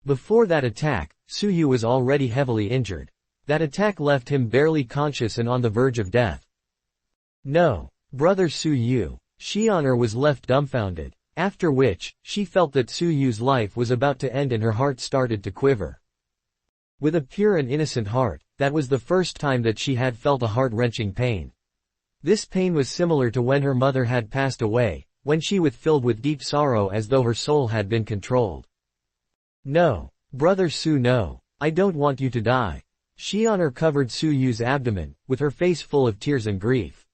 Before that attack, Su Yu was already heavily injured. That attack left him barely conscious and on the verge of death. No, brother Su Yu. Xian'er was left dumbfounded, after which, she felt that Su Yu's life was about to end and her heart started to quiver. With a pure and innocent heart, that was the first time that she had felt a heart-wrenching pain. This pain was similar to when her mother had passed away, when she was filled with deep sorrow as though her soul had been controlled. No, brother Su, no, I don't want you to die. Xian'er covered Su Yu's abdomen, with her face full of tears and grief.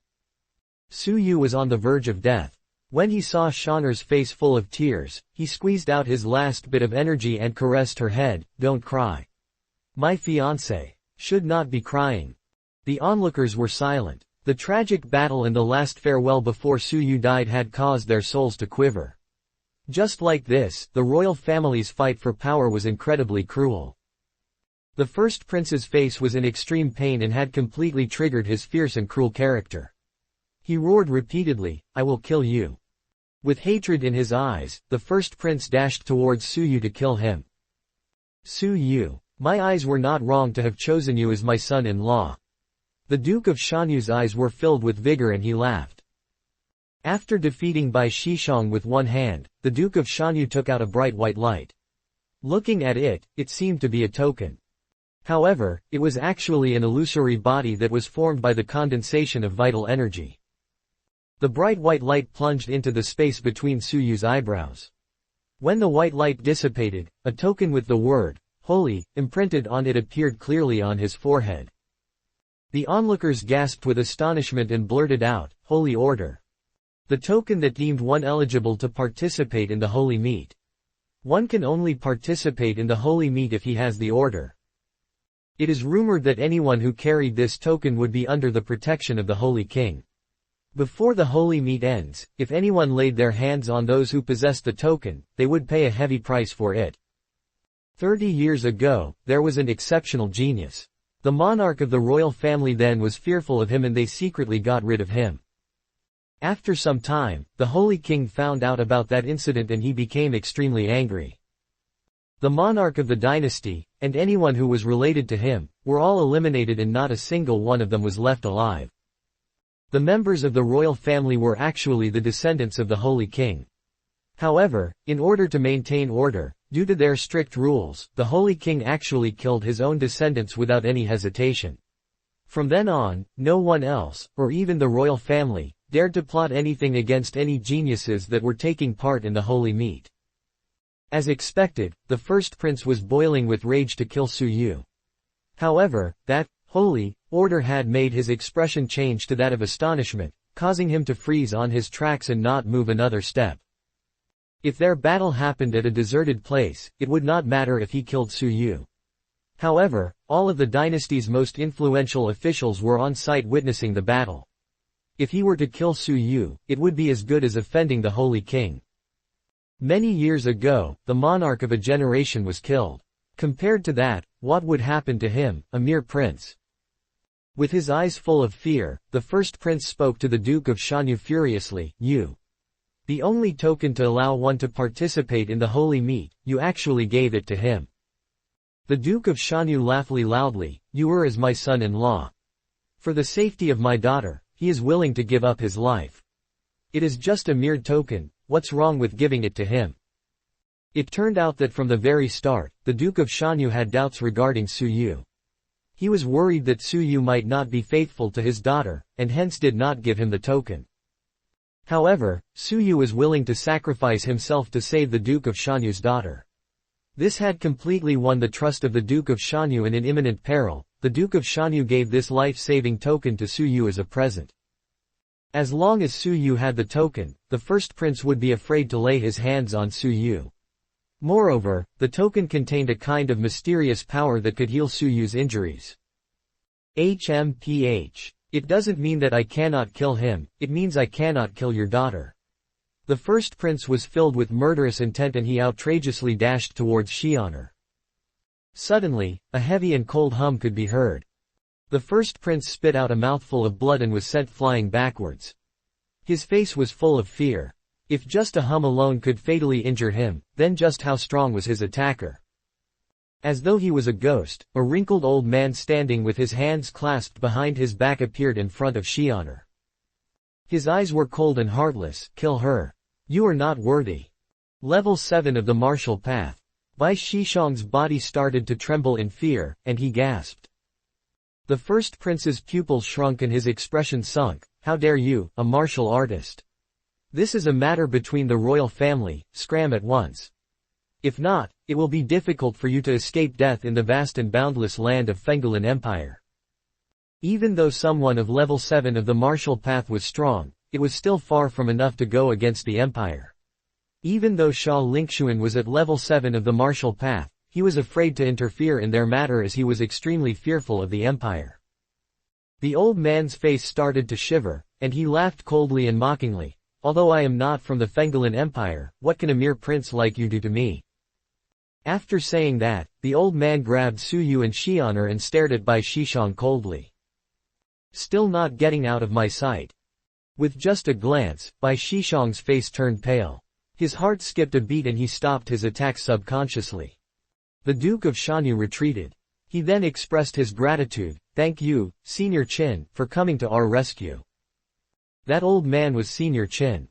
Su Yu was on the verge of death. When he saw Xian'er's face full of tears, he squeezed out his last bit of energy and caressed her head. Don't cry. My fiancée should not be crying. The onlookers were silent. The tragic battle and the last farewell before Su Yu died had caused their souls to quiver. Just like this, the royal family's fight for power was incredibly cruel. The first prince's face was in extreme pain and had completely triggered his fierce and cruel character. He roared repeatedly, I will kill you. With hatred in his eyes, the first prince dashed towards Su Yu to kill him. Su Yu, my eyes were not wrong to have chosen you as my son-in-law. The Duke of Shanyu's eyes were filled with vigor and he laughed. After defeating Bai Shishong with one hand, the Duke of Shanyu took out a bright white light. Looking at it, it seemed to be a token. However, it was actually an illusory body that was formed by the condensation of vital energy. The bright white light plunged into the space between Su Yu's eyebrows. When the white light dissipated, a token with the word, "Holy," imprinted on it appeared clearly on his forehead. The onlookers gasped with astonishment and blurted out, "Holy Order." The token that deemed one eligible to participate in the holy meet. One can only participate in the holy meet if he has the order. It is rumored that anyone who carried this token would be under the protection of the Holy King. Before the holy meet ends, if anyone laid their hands on those who possessed the token, they would pay a heavy price for it. 30 years ago, there was an exceptional genius. The monarch of the royal family then was fearful of him and they secretly got rid of him. After some time, the Holy King found out about that incident and he became extremely angry. The monarch of the dynasty, and anyone who was related to him, were all eliminated and not a single one of them was left alive. The members of the royal family were actually the descendants of the Holy King. However, in order to maintain order, due to their strict rules, the Holy King actually killed his own descendants without any hesitation. From then on, no one else, or even the royal family, dared to plot anything against any geniuses that were taking part in the holy meet. As expected, the first prince was boiling with rage to kill Su Yu. However, that holy order had made his expression change to that of astonishment, causing him to freeze on his tracks and not move another step. If their battle happened at a deserted place, it would not matter if he killed Su Yu. However, all of the dynasty's most influential officials were on site witnessing the battle. If he were to kill Su Yu, it would be as good as offending the Holy King. Many years ago, the monarch of a generation was killed. Compared to that, what would happen to him, a mere prince? With his eyes full of fear, the first prince spoke to the Duke of Shanyu furiously, "You. The only token to allow one to participate in the holy meet, you actually gave it to him." The Duke of Shanyu laughed loudly, "You are as my son-in-law. For the safety of my daughter, he is willing to give up his life. It is just a mere token, what's wrong with giving it to him?" It turned out that from the very start, the Duke of Shanyu had doubts regarding Su Yu. He was worried that Su Yu might not be faithful to his daughter, and hence did not give him the token. However, Su Yu was willing to sacrifice himself to save the Duke of Shanyu's daughter. This had completely won the trust of the Duke of Shanyu, and in imminent peril, the Duke of Shanyu gave this life-saving token to Su Yu as a present. As long as Su Yu had the token, the first prince would be afraid to lay his hands on Su Yu. Moreover, the token contained a kind of mysterious power that could heal Su Yu's injuries. HMPH. It doesn't mean that I cannot kill him, it means I cannot kill your daughter. The first prince was filled with murderous intent and he outrageously dashed towards Xi'an. Suddenly, a heavy and cold hum could be heard. The first prince spit out a mouthful of blood and was sent flying backwards. His face was full of fear. If just a hum alone could fatally injure him, then just how strong was his attacker? As though he was a ghost, a wrinkled old man standing with his hands clasped behind his back appeared in front of Xi'an. His eyes were cold and heartless. "Kill her. You are not worthy." Level 7 of the martial path. Bai Shishong's body started to tremble in fear, and he gasped. The first prince's pupils shrunk and his expression sunk. "How dare you, a martial artist? This is a matter between the royal family, scram at once. If not, it will be difficult for you to escape death in the vast and boundless land of Fenggulan Empire." Even though someone of level 7 of the martial path was strong, it was still far from enough to go against the empire. Even though Sha Lingxuan was at level 7 of the martial path, he was afraid to interfere in their matter as he was extremely fearful of the empire. The old man's face started to shiver, and he laughed coldly and mockingly. "Although I am not from the Fenggulan Empire, what can a mere prince like you do to me?" After saying that, the old man grabbed Su Yu and Xi'an and stared at Bai Shishong coldly. "Still not getting out of my sight." With just a glance, Bai Shishong's face turned pale. His heart skipped a beat and he stopped his attack subconsciously. The Duke of Shanyu retreated. He then expressed his gratitude, "Thank you, Senior Qin, for coming to our rescue." That old man was Senior Qin.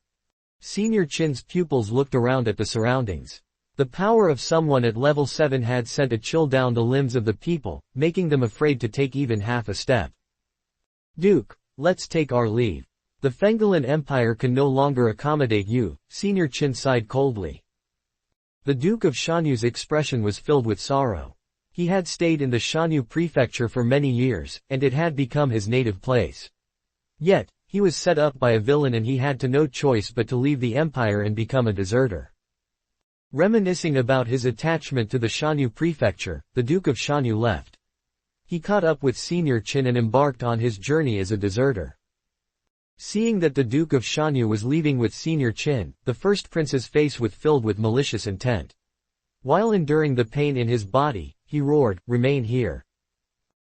Senior Qin's pupils looked around at the surroundings. The power of someone at level 7 had sent a chill down the limbs of the people, making them afraid to take even half a step. "Duke, let's take our leave. The Fenghalan Empire can no longer accommodate you," Senior Qin sighed coldly. The Duke of Shanyu's expression was filled with sorrow. He had stayed in the Shanyu prefecture for many years, and it had become his native place. Yet, he was set up by a villain and he had no choice but to leave the empire and become a deserter. Reminiscing about his attachment to the Shanyu prefecture, the Duke of Shanyu left. He caught up with Senior Qin and embarked on his journey as a deserter. Seeing that the Duke of Shanyu was leaving with Senior Qin, the first prince's face was filled with malicious intent. While enduring the pain in his body, he roared, "Remain here."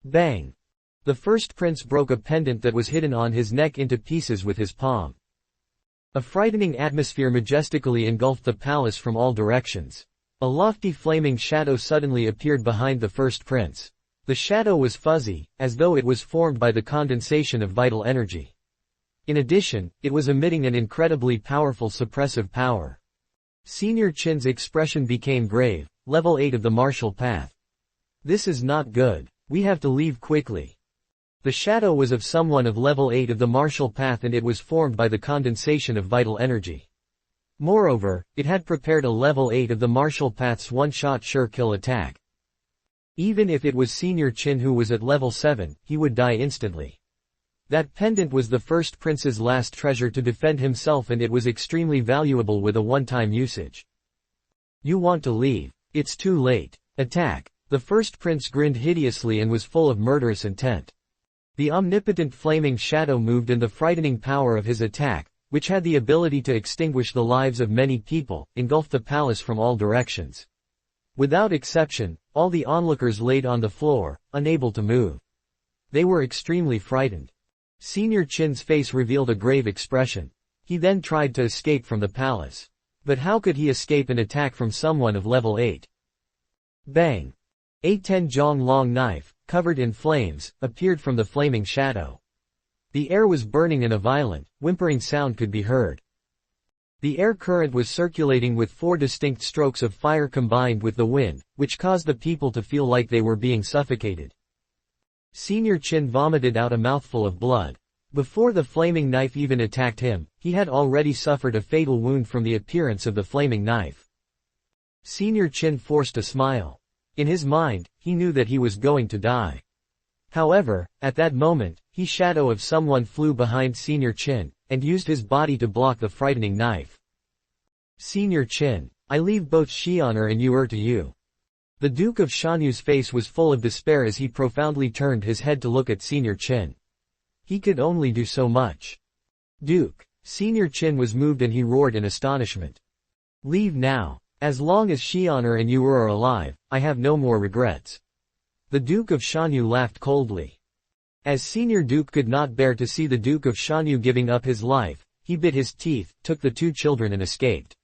Bang! The first prince broke a pendant that was hidden on his neck into pieces with his palm. A frightening atmosphere majestically engulfed the palace from all directions. A lofty flaming shadow suddenly appeared behind the first prince. The shadow was fuzzy, as though it was formed by the condensation of vital energy. In addition, it was emitting an incredibly powerful suppressive power. Senior Qin's expression became grave, level 8 of the martial path. "This is not good. We have to leave quickly." The shadow was of someone of level 8 of the martial path and it was formed by the condensation of vital energy. Moreover, it had prepared a level 8 of the martial path's one-shot sure kill attack. Even if it was Senior Qin who was at level 7, he would die instantly. That pendant was the first prince's last treasure to defend himself and it was extremely valuable with a one-time usage. "You want to leave. It's too late. Attack." The first prince grinned hideously and was full of murderous intent. The omnipotent flaming shadow moved in the frightening power of his attack, which had the ability to extinguish the lives of many people, engulfed the palace from all directions. Without exception, all the onlookers laid on the floor, unable to move. They were extremely frightened. Senior Qin's face revealed a grave expression. He then tried to escape from the palace. But how could he escape an attack from someone of level 8? Bang! A 10-jong long knife, covered in flames, appeared from the flaming shadow. The air was burning and a violent, whimpering sound could be heard. The air current was circulating with 4 distinct strokes of fire combined with the wind, which caused the people to feel like they were being suffocated. Senior Qin vomited out a mouthful of blood. Before the flaming knife even attacked him, he had already suffered a fatal wound from the appearance of the flaming knife. Senior Qin forced a smile. In his mind, he knew that he was going to die. However, at that moment, the shadow of someone flew behind Senior Qin, and used his body to block the frightening knife. "Senior Qin, I leave both Xi'an'er and Yu'er to you." The Duke of Shanyu's face was full of despair as he profoundly turned his head to look at Senior Qin. He could only do so much. "Duke." Senior Qin was moved and he roared in astonishment. "Leave now. As long as Xi'an'er and Yu'er are alive, I have no more regrets." The Duke of Shanyu laughed coldly. As Senior Duke could not bear to see the Duke of Shanyu giving up his life, he bit his teeth, took the 2 children and escaped.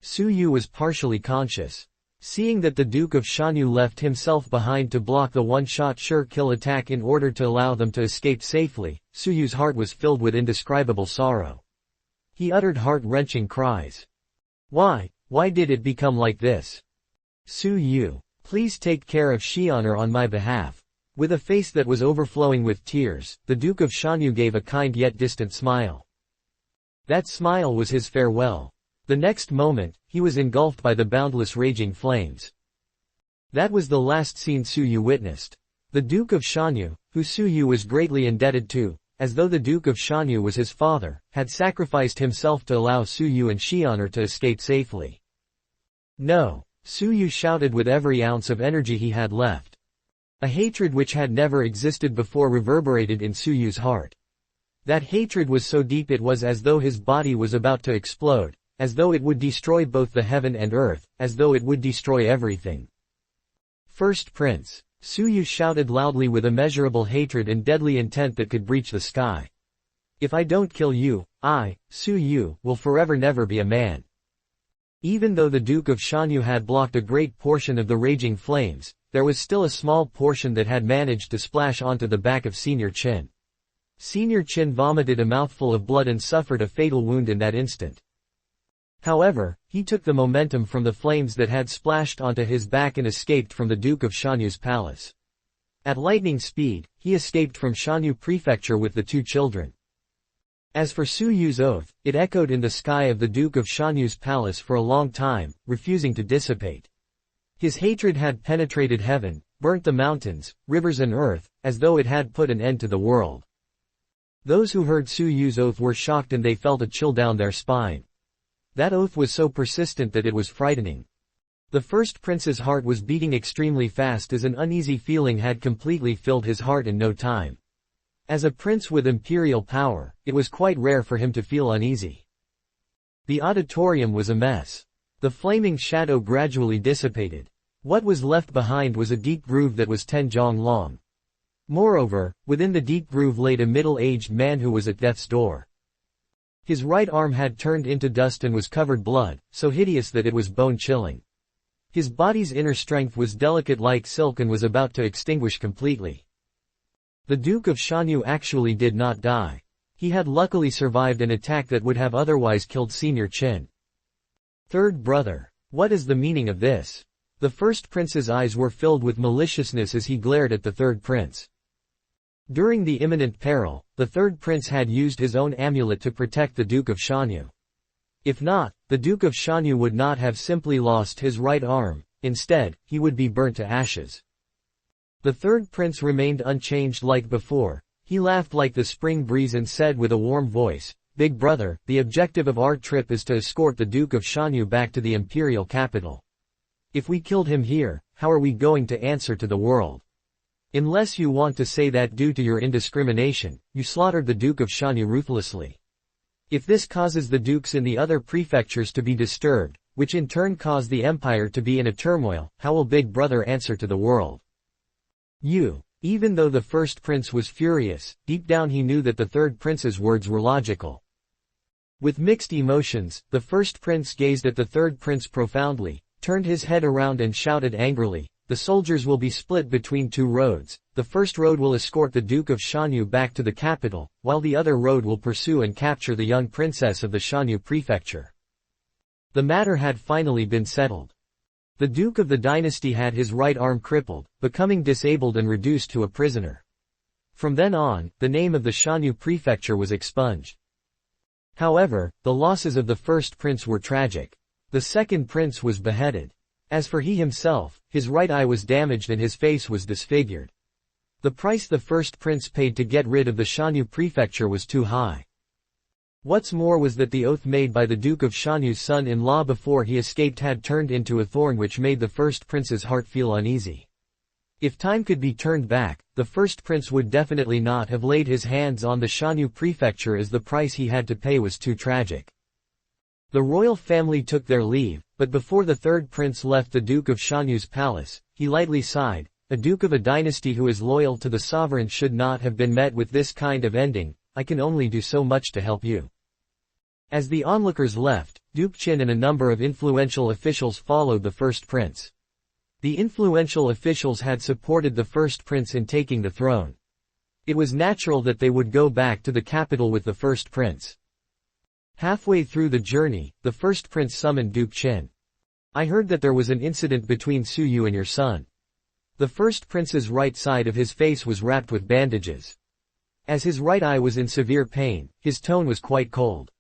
Su Yu was partially conscious. Seeing that the Duke of Shanyu left himself behind to block the one-shot sure kill attack in order to allow them to escape safely, Su Yu's heart was filled with indescribable sorrow. He uttered heart-wrenching cries. Why did it become like this? Su Yu, please take care of Xi'an'er on my behalf. With a face that was overflowing with tears, the Duke of Shanyu gave a kind yet distant smile. That smile was his farewell. The next moment, he was engulfed by the boundless raging flames. That was the last scene Su Yu witnessed. The Duke of Shanyu, who Su Yu was greatly indebted to, as though the Duke of Shanyu was his father, had sacrificed himself to allow Su Yu and Xi'an'er to escape safely. No! Su Yu shouted with every ounce of energy he had left. A hatred which had never existed before reverberated in Su Yu's heart. That hatred was so deep it was as though his body was about to explode, as though it would destroy both the heaven and earth, as though it would destroy everything. First Prince. Su Yu shouted loudly with immeasurable hatred and deadly intent that could breach the sky. If I don't kill you, I, Su Yu, will forever never be a man. Even though the Duke of Shanyu had blocked a great portion of the raging flames, there was still a small portion that had managed to splash onto the back of Senior Chin. Senior Chin vomited a mouthful of blood and suffered a fatal wound in that instant. However, he took the momentum from the flames that had splashed onto his back and escaped from the Duke of Shanyu's palace. At lightning speed, he escaped from Shanyu Prefecture with the two children. As for Su Yu's oath, it echoed in the sky of the Duke of Shanyu's palace for a long time, refusing to dissipate. His hatred had penetrated heaven, burnt the mountains, rivers and earth, as though it had put an end to the world. Those who heard Su Yu's oath were shocked and they felt a chill down their spine. That oath was so persistent that it was frightening. The first prince's heart was beating extremely fast as an uneasy feeling had completely filled his heart in no time. As a prince with imperial power, it was quite rare for him to feel uneasy. The auditorium was a mess. The flaming shadow gradually dissipated. What was left behind was a deep groove that was 10 jong long. Moreover, within the deep groove laid a middle-aged man who was at death's door. His right arm had turned into dust and was covered blood, so hideous that it was bone-chilling. His body's inner strength was delicate like silk and was about to extinguish completely. The Duke of Shanyu actually did not die. He had luckily survived an attack that would have otherwise killed Senior Chin. Third brother. What is the meaning of this? The first prince's eyes were filled with maliciousness as he glared at the third prince. During the imminent peril, the third prince had used his own amulet to protect the Duke of Shanyu. If not, the Duke of Shanyu would not have simply lost his right arm, instead, he would be burnt to ashes. The third prince remained unchanged like before. He laughed like the spring breeze and said with a warm voice, "Big brother, the objective of our trip is to escort the Duke of Shanyu back to the imperial capital. If we killed him here, how are we going to answer to the world? Unless you want to say that due to your indiscrimination, you slaughtered the Duke of Shanyu ruthlessly. If this causes the dukes in the other prefectures to be disturbed, which in turn cause the empire to be in a turmoil, how will Big Brother answer to the world?" Even though the first prince was furious, deep down he knew that the third prince's words were logical. With mixed emotions, the first prince gazed at the third prince profoundly, turned his head around and shouted angrily, "The soldiers will be split between two roads. The first road will escort the Duke of Shanyu back to the capital, while the other road will pursue and capture the young princess of the Shanyu prefecture." The matter had finally been settled. The Duke of the dynasty had his right arm crippled, becoming disabled and reduced to a prisoner. From then on, the name of the Shanyu prefecture was expunged. However, the losses of the first prince were tragic. The second prince was beheaded. As for he himself, his right eye was damaged and his face was disfigured. The price the first prince paid to get rid of the Shanyu prefecture was too high. What's more was that the oath made by the Duke of Shanyu's son-in-law before he escaped had turned into a thorn which made the first prince's heart feel uneasy. If time could be turned back, the first prince would definitely not have laid his hands on the Shanyu prefecture as the price he had to pay was too tragic. The royal family took their leave, but before the third prince left the Duke of Shanyu's palace, he lightly sighed. A duke of a dynasty who is loyal to the sovereign should not have been met with this kind of ending. I can only do so much to help you. As the onlookers left, Duke Qin and a number of influential officials followed the first prince. The influential officials had supported the first prince in taking the throne. It was natural that they would go back to the capital with the first prince. Halfway through the journey, the first prince summoned Duke Qin. "I heard that there was an incident between Su Yu and your son." The first prince's right side of his face was wrapped with bandages. As his right eye was in severe pain, his tone was quite cold.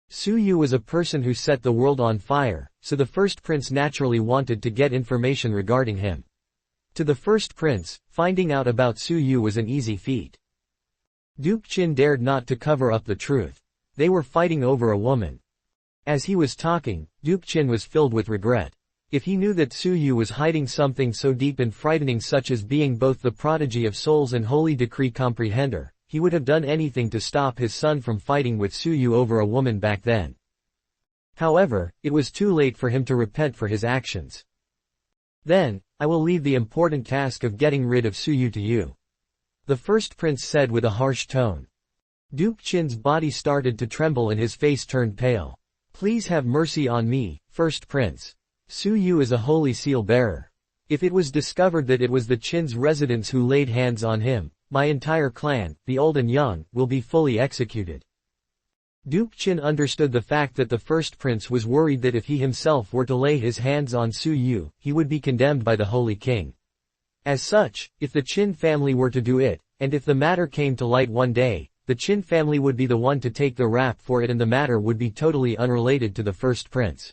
Su Yu was a person who set the world on fire, so the first prince naturally wanted to get information regarding him. To the first prince, finding out about Su Yu was an easy feat. Duke Qin dared not to cover up the truth. They were fighting over a woman. As he was talking, Duke Qin was filled with regret. If he knew that Su Yu was hiding something so deep and frightening such as being both the prodigy of souls and holy decree comprehender, he would have done anything to stop his son from fighting with Su Yu over a woman back then. However, it was too late for him to repent for his actions. "Then, I will leave the important task of getting rid of Su Yu to you," the first prince said with a harsh tone. Duke Qin's body started to tremble and his face turned pale. "Please have mercy on me, first prince. Su Yu is a holy seal bearer. If it was discovered that it was the Qin's residents who laid hands on him, my entire clan, the old and young, will be fully executed. Duke Qin understood the fact that the first prince was worried that if he himself were to lay his hands on Su Yu, he would be condemned by the Holy King. As such, if the Qin family were to do it, and if the matter came to light one day, the Qin family would be the one to take the rap for it and the matter would be totally unrelated to the first prince.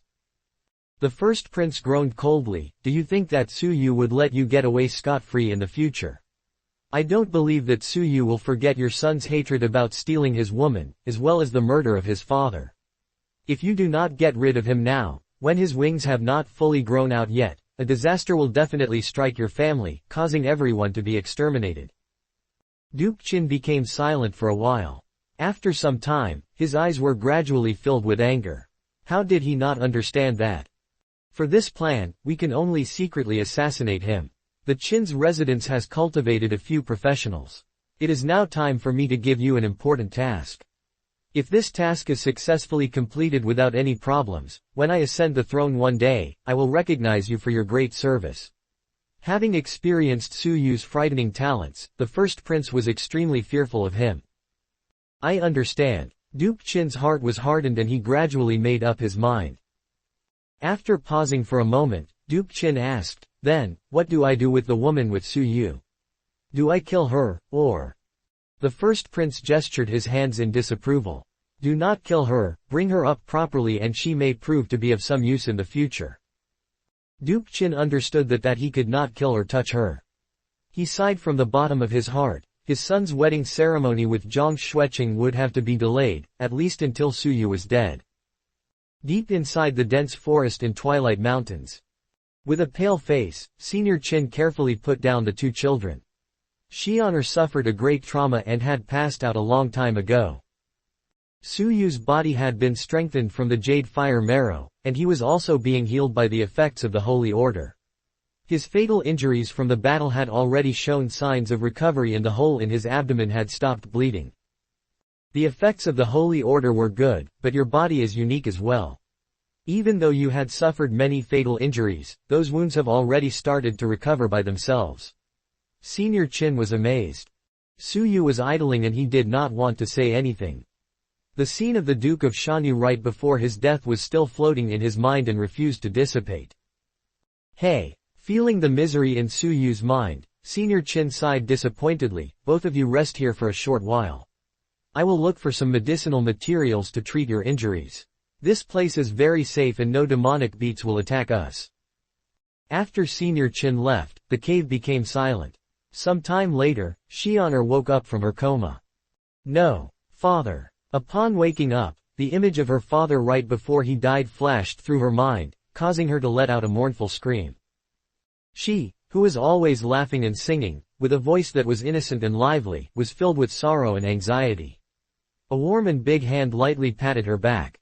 The first prince groaned coldly, "Do you think that Su Yu would let you get away scot-free in the future? I don't believe that Su Yu will forget your son's hatred about stealing his woman, as well as the murder of his father. If you do not get rid of him now, when his wings have not fully grown out yet, a disaster will definitely strike your family, causing everyone to be exterminated." Duke Qin became silent for a while. After some time, his eyes were gradually filled with anger. How did he not understand that? For this plan, we can only secretly assassinate him. The Qin's residence has cultivated a few professionals. It is now time for me to give you an important task. If this task is successfully completed without any problems, when I ascend the throne one day, I will recognize you for your great service. Having experienced Su Yu's frightening talents, the first prince was extremely fearful of him. I understand. Duke Qin's heart was hardened and he gradually made up his mind. After pausing for a moment, Duke Qin asked, "Then, what do I do with the woman with Su Yu? Do I kill her, or?" The first prince gestured his hands in disapproval. "Do not kill her, bring her up properly and she may prove to be of some use in the future." Duke Qin understood that he could not kill or touch her. He sighed from the bottom of his heart. His son's wedding ceremony with Zhang Xueqing would have to be delayed, at least until Su Yu was dead. Deep inside the dense forest in Twilight Mountains. With a pale face, Senior Qin carefully put down the two children. Xian'er suffered a great trauma and had passed out a long time ago. Su Yu's body had been strengthened from the Jade Fire Marrow, and he was also being healed by the effects of the Holy Order. His fatal injuries from the battle had already shown signs of recovery and the hole in his abdomen had stopped bleeding. The effects of the Holy Order were good, but your body is unique as well. Even though you had suffered many fatal injuries, those wounds have already started to recover by themselves. Senior Qin was amazed. Su Yu was idling and he did not want to say anything. The scene of the Duke of Shanyu right before his death was still floating in his mind and refused to dissipate. Hey! Feeling the misery in Su Yu's mind, Senior Qin sighed disappointedly, "Both of you rest here for a short while. I will look for some medicinal materials to treat your injuries. This place is very safe and no demonic beasts will attack us." After Senior Qin left, the cave became silent. Some time later, Xian'er woke up from her coma. "No, father." Upon waking up, the image of her father right before he died flashed through her mind, causing her to let out a mournful scream. She, who was always laughing and singing, with a voice that was innocent and lively, was filled with sorrow and anxiety. A warm and big hand lightly patted her back.